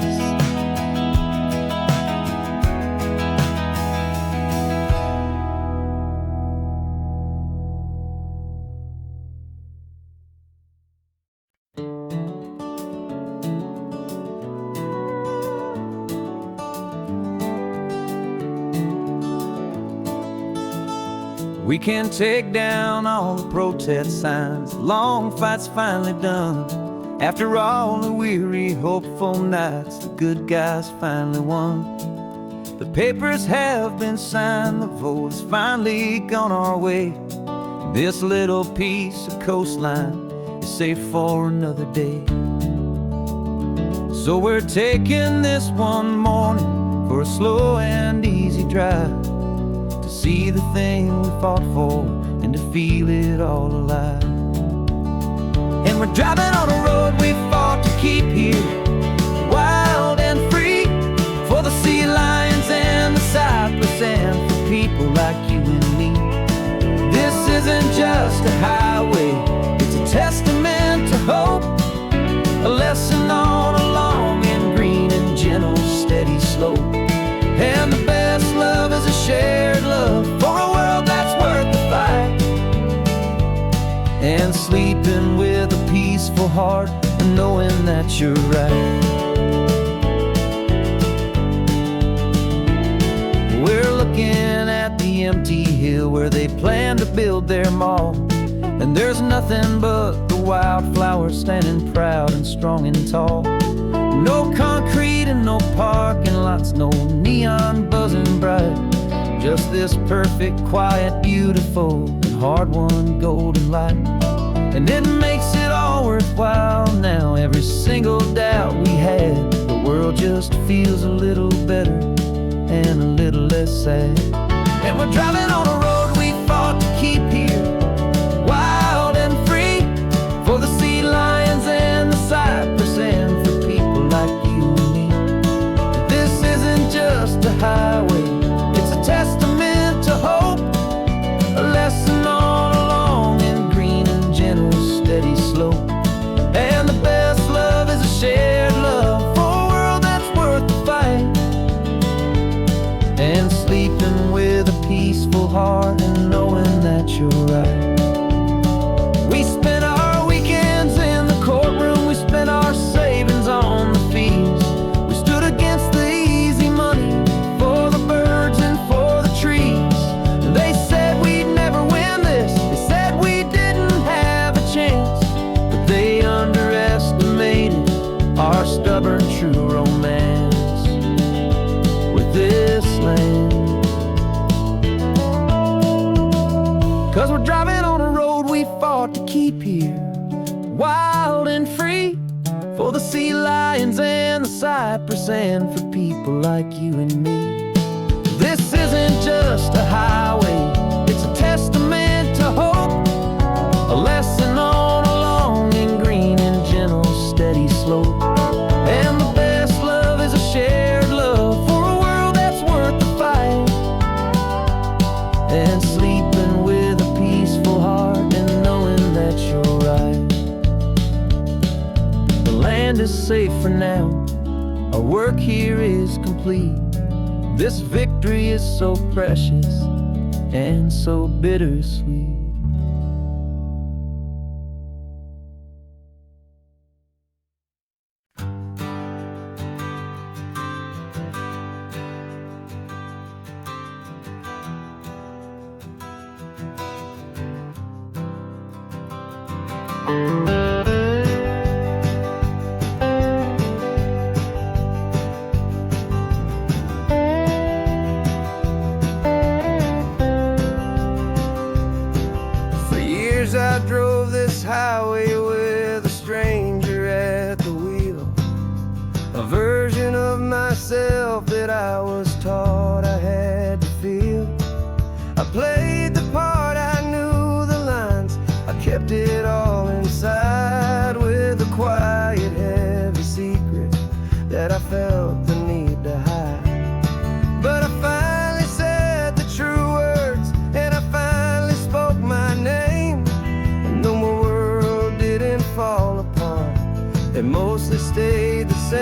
We can take down all the protest signs, long fight's finally done. After all the weary, hopeful nights, the good guys finally won. The papers have been signed, the vote has finally gone our way. This little piece of coastline is safe for another day. So we're taking this one morning for a slow and easy drive, see the thing we fought for and to feel it all alive. And we're driving on a road we fought to keep here, wild and free, for the sea lions and the cypress and for people like you and me. This isn't just a highway, it's a testament to hope, a lesson on a long and green and gentle steady slope. And the best love is a shared love for a world that's worth the fight, and sleeping with a peaceful heart and knowing that you're right. We're looking at the empty hill where they plan to build their mall, and there's nothing but the wildflowers standing proud and strong and tall. No concrete and no parking lots, no neon buzzing bright, just this perfect, quiet, beautiful, and hard-won golden light. And it makes it all worthwhile now, every single doubt we had. The world just feels a little better and a little less sad. And we're driving on a road we fought to keep here, wild and free, for the sea lions and the cypress and for people like you and me. This isn't just a highway, it's a testament to hope, a lesson on a long and green and gentle steady slope. And the best love is a shared love for a world that's worth the fight, and sleeping with a peaceful heart fought to keep here, wild and free, for the sea lions and the cypress, and for people like you and me. This isn't just a highway, it's a testament to hope, a lesson on a long and green and gentle, steady slope. And the best love is a shared love for a world that's worth the fight, and sleeping with a peaceful heart and knowing that you're right. The land is safe for now, our work here is complete. This victory is so precious and so bittersweet. I drove this highway with a stranger at the wheel, a version of myself that I was taught I had to feel. I played the part, I knew the lines, I kept it all inside, with a quiet, heavy secret that I felt the need to hide. But I finally said the true words, and I finally spoke my name. Fall apart, they mostly stayed the same.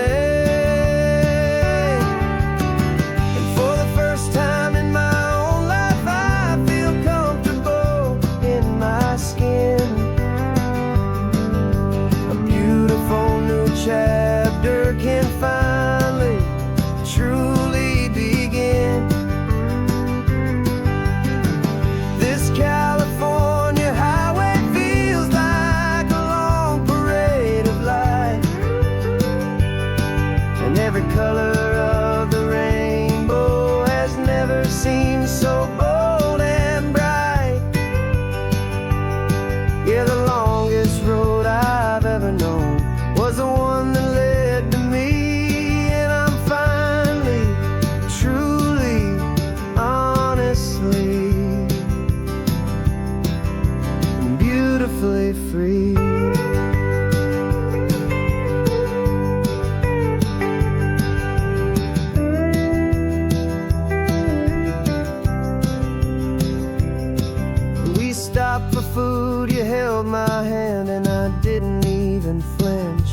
And for the first time in my own life, I feel comfortable in my skin. A beautiful new chapter can finally, truly begin. This California highway feels like every color of the rainbow has never seemed so bold and bright. Yeah, the longest road I've ever known was the one that led to me. And I'm finally, truly, honestly, beautifully free. Stopped for food, you held my hand, and I didn't even flinch.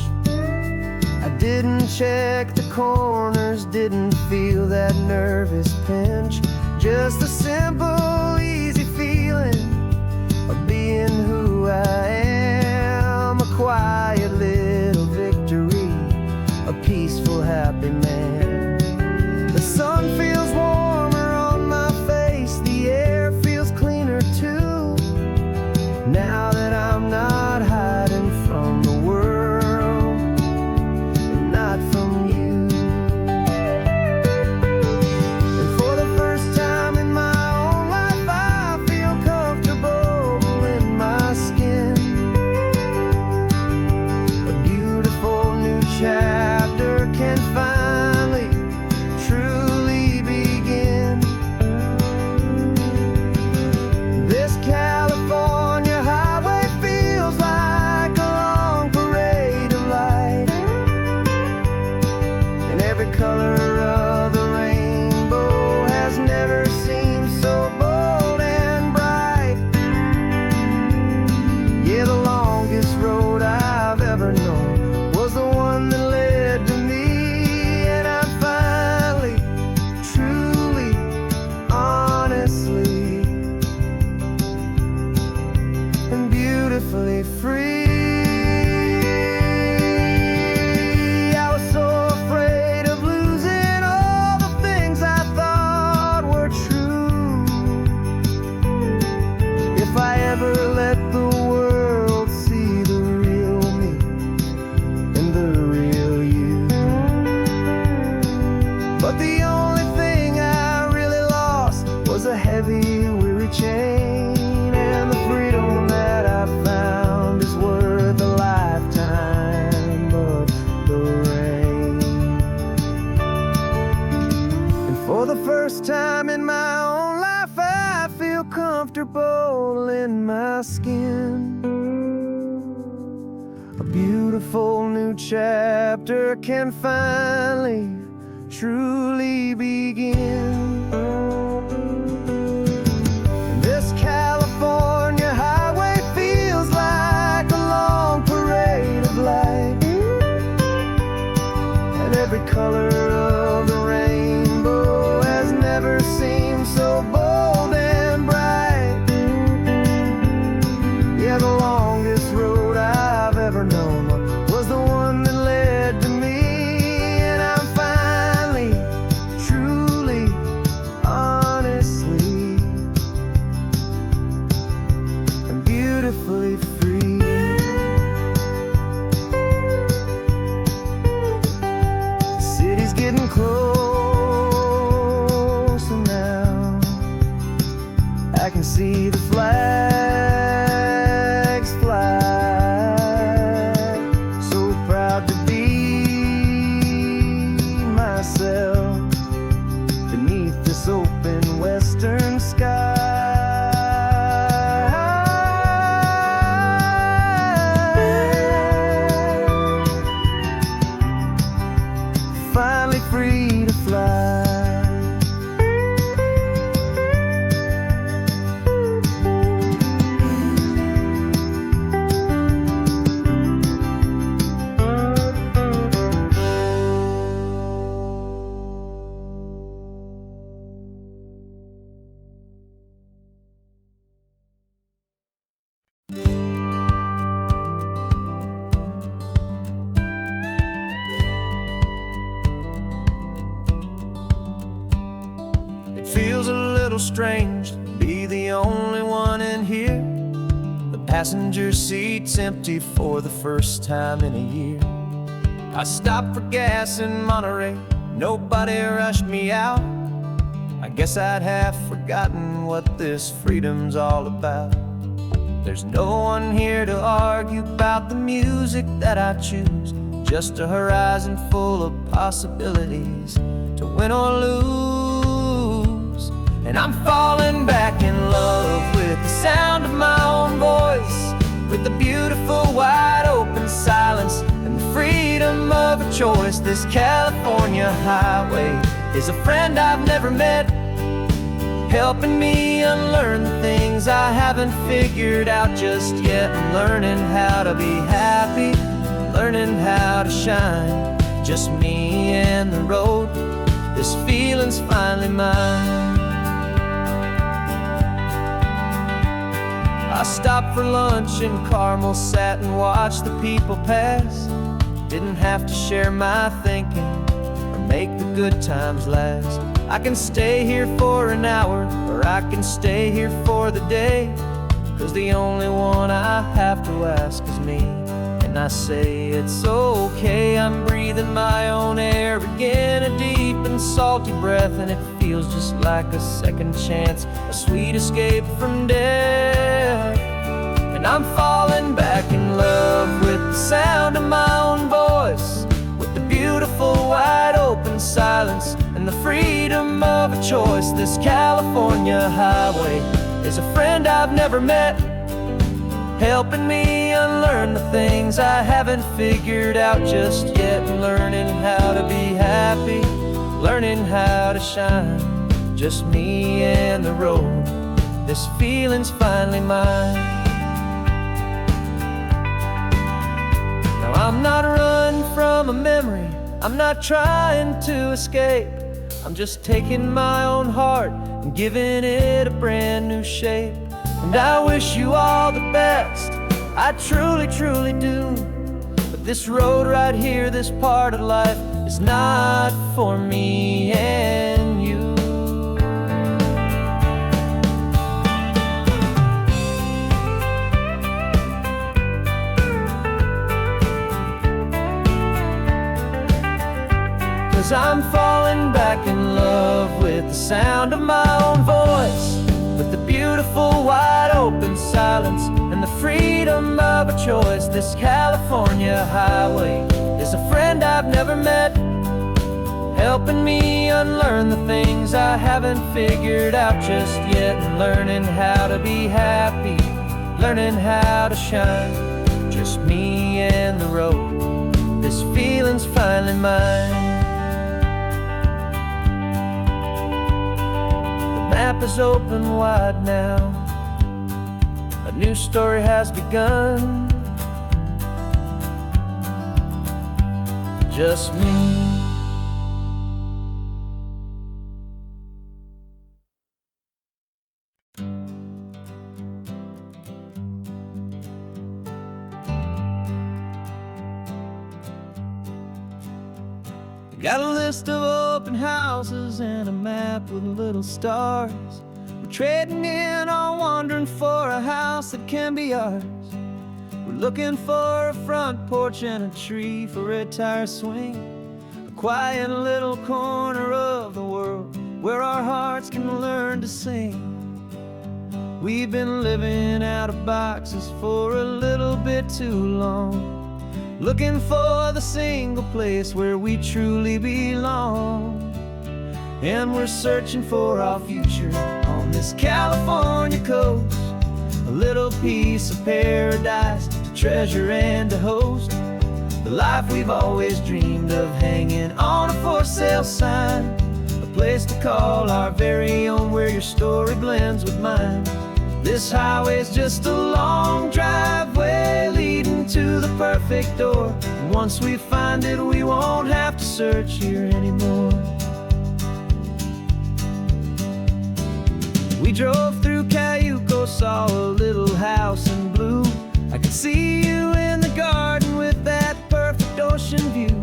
I didn't check the corners, didn't feel that nervous pinch. Just a simple, easy feeling of being who I am. A quiet little victory, a peaceful, happy man. The sun feels warmer on my face, the air feels cleaner too, now that I'm not hiding from the world, and not from you. And for the first time in my own life, I feel comfortable in my skin. A beautiful new chapter can finally, truly begin. This California highway feels like a long parade of light, and every color of the rainbow has never seemed so bold and bright. Yeah, the longest road I've ever known was the one that led to me. And I'm finally, truly, honestly, and beautifully free. I was so afraid of losing all the things I thought were true. If I ever let the world see the real me and the real you. But the only thing I really lost was a heavy, weary chain, and the freedom that I felt A beautiful new chapter can finally, truly begin. This California highway feels like a long parade of light, and every color of the rainbow has never seemed so bold and bright. Yeah, the longest road I've ever known was the one that led to me, and I'm finally, truly, honestly, and beautifully free. The city's getting closer now. I can see the flags fly. So proud to be myself beneath this open western sky. Finally free to fly. It feels a little strange to be the only one in here. The passenger seat's empty for the first time in a year. I stopped for gas in Monterey, nobody rushed me out. I guess I'd have forgotten what this freedom's all about. There's no one here to argue about the music that I choose, just a horizon full of possibilities to win or lose. And I'm falling back in love with the sound of my own voice, with the beautiful wide open silence and the freedom of a choice. This California highway is a friend I've never met, helping me unlearn the things I haven't figured out just yet. I'm learning how to be happy, learning how to shine, just me and the road. This feeling's finally mine. I stopped for lunch in Carmel, sat and watched the people pass. Didn't have to share my thinking or make the good times last. I can stay here for an hour, or I can stay here for the day, 'cause the only one I have to ask is me. And I say it's okay, I'm breathing my own air again, a deep and salty breath, and it feels just like a second chance, a sweet escape from death. And I'm falling back in love with the sound of my own voice, with the beautiful wide open silence and the freedom of a choice. This California highway is a friend I've never met, helping me unlearn the things I haven't figured out just yet. Learning how to be happy, learning how to shine, just me and the road. This feeling's finally mine. Now I'm not running from a memory, I'm not trying to escape. I'm just taking my own heart and giving it a brand new shape. And I wish you all the best, I truly, truly do. But this road right here, this part of life, is not for me and you. 'Cause I'm falling back in love with the sound of my own voice, with the beautiful wide open silence and the freedom of a choice. This California highway is a friend I've never met, helping me unlearn the things I haven't figured out just yet. And learning how to be happy, learning how to shine, just me and the road. This feeling's finally mine. The map is open wide now. A new story has begun. Just me. Got a list of open houses and a map with little stars. We're trading in our wandering for a house that can be ours. We're looking for a front porch and a tree for a tire swing. A quiet little corner of the world where our hearts can learn to sing. We've been living out of boxes for a little bit too long, looking for the single place where we truly belong. And we're searching for our future on this California coast, a little piece of paradise to treasure and to host. The life we've always dreamed of, hanging on a for sale sign, a place to call our very own where your story blends with mine. This highway's just a long driveway leading to the perfect door. And once we find it, we won't have to search here anymore. We drove through Cayuco, saw a little house in blue. I could see you in the garden with that perfect ocean view.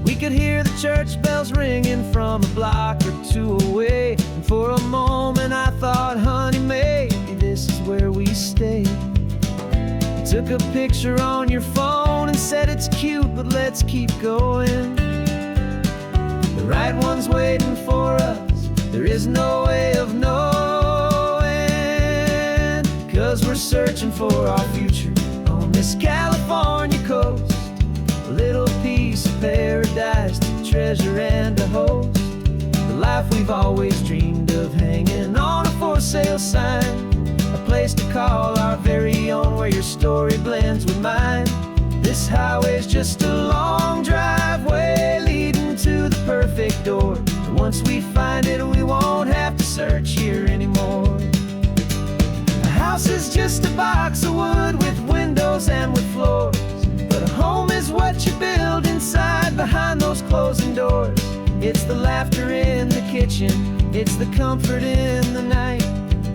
We could hear the church bells ringing from a block or two away. And for a moment I thought, honey, maybe this is where we stay. You took a picture on your phone and said it's cute, but let's keep going. The right one's waiting for us, there is no way of knowing. 'Cause we're searching for our future on this California coast, a little piece of paradise to treasure and to host. The life we've always dreamed of, hanging on a for sale sign, a place to call our very own where your story blends with mine. This highway's just a long driveway leading to the perfect door. And once we find it, we won't have to search here anymore. A house is just a box of wood with windows and with floors, but a home is what you build inside behind those closing doors. It's the laughter in the kitchen, it's the comfort in the night.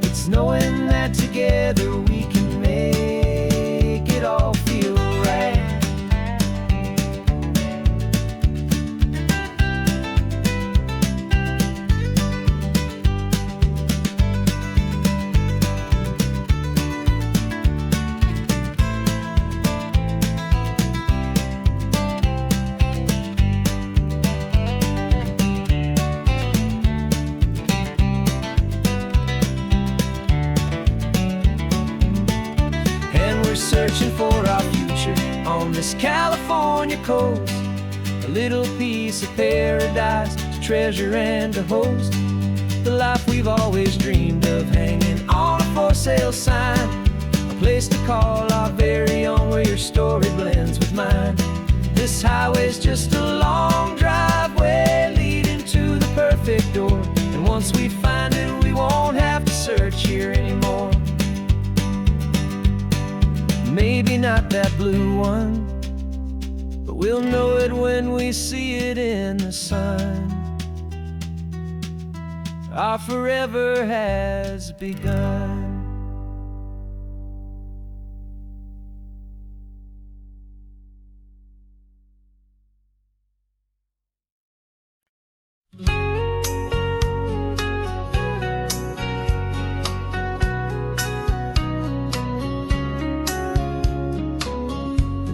It's knowing that together we can make it all feel right. Searching for our future on this California coast, a little piece of paradise to treasure and to host. The life we've always dreamed of, hanging on a for sale sign, a place to call our very own where your story blends with mine. This highway's just a long driveway leading to the perfect door. And once we find it, we won't have to search here anymore. Maybe not that blue one, but we'll know it when we see it in the sun. Our forever has begun.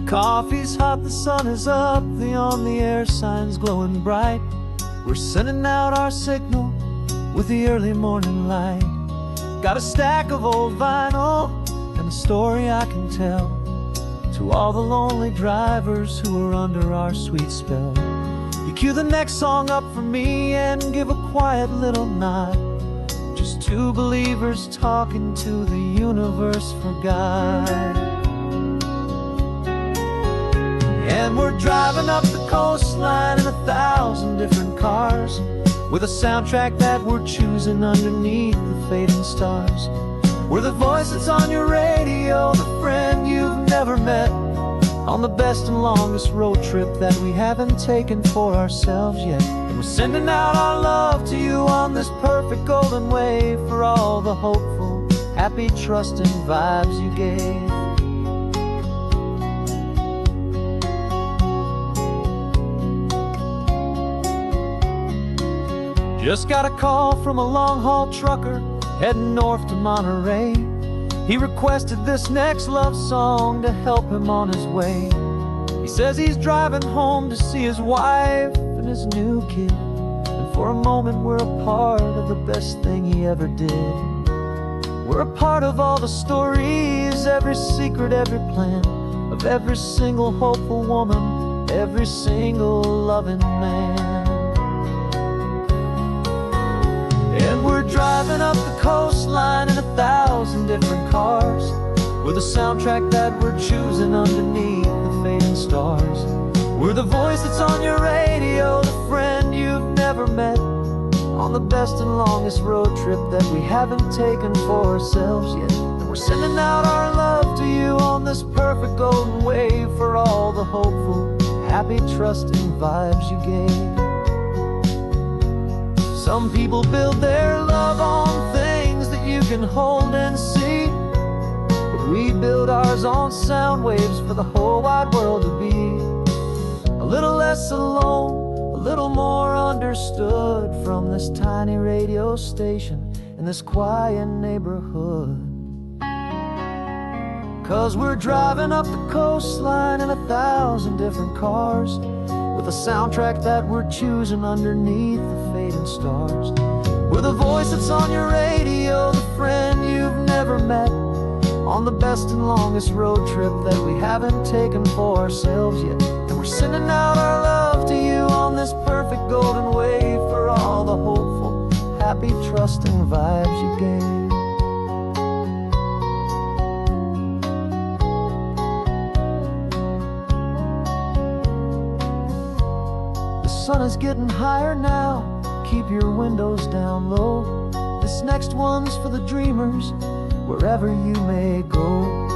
Coffee's hot, the sun is up, the on-the-air sign's glowing bright. We're sending out our signal with the early morning light. Got a stack of old vinyl and a story I can tell to all the lonely drivers who are under our sweet spell. You cue the next song up for me and give a quiet little nod. Just two believers talking to the universe for God. And we're driving up the coastline in 1,000 different cars, with a soundtrack that we're choosing underneath the fading stars. We're the voice that's on your radio, the friend you've never met, on the best and longest road trip that we haven't taken for ourselves yet. And we're sending out our love to you on this perfect golden wave, for all the hopeful, happy, trusting vibes you gave. Just got a call from a long-haul trucker heading north to Monterey. He requested this next love song to help him on his way. He says he's driving home to see his wife and his new kid, and for a moment we're a part of the best thing he ever did. We're a part of all the stories, every secret, every plan, of every single hopeful woman, every single loving man. And we're driving up the coastline in 1,000 different cars, with a soundtrack that we're choosing underneath the fading stars. We're the voice that's on your radio, the friend you've never met, on the best and longest road trip that we haven't taken for ourselves yet. And we're sending out our love to you on this perfect golden wave, for all the hopeful, happy, trusting vibes you gave. Some people build their love on things that you can hold and see, but we build ours on sound waves for the whole wide world to be a little less alone, a little more understood, from this tiny radio station in this quiet neighborhood. 'Cause we're driving up the coastline in 1,000 different cars, with a soundtrack that we're choosing underneath the fading stars. We're the voice that's on your radio, the friend you've never met, on the best and longest road trip that we haven't taken for ourselves yet. And we're sending out our love to you on this perfect golden wave, for all the hopeful, happy, trusting vibes you gave. The sun is getting higher now, keep your windows down low. This next one's for the dreamers, wherever you may go.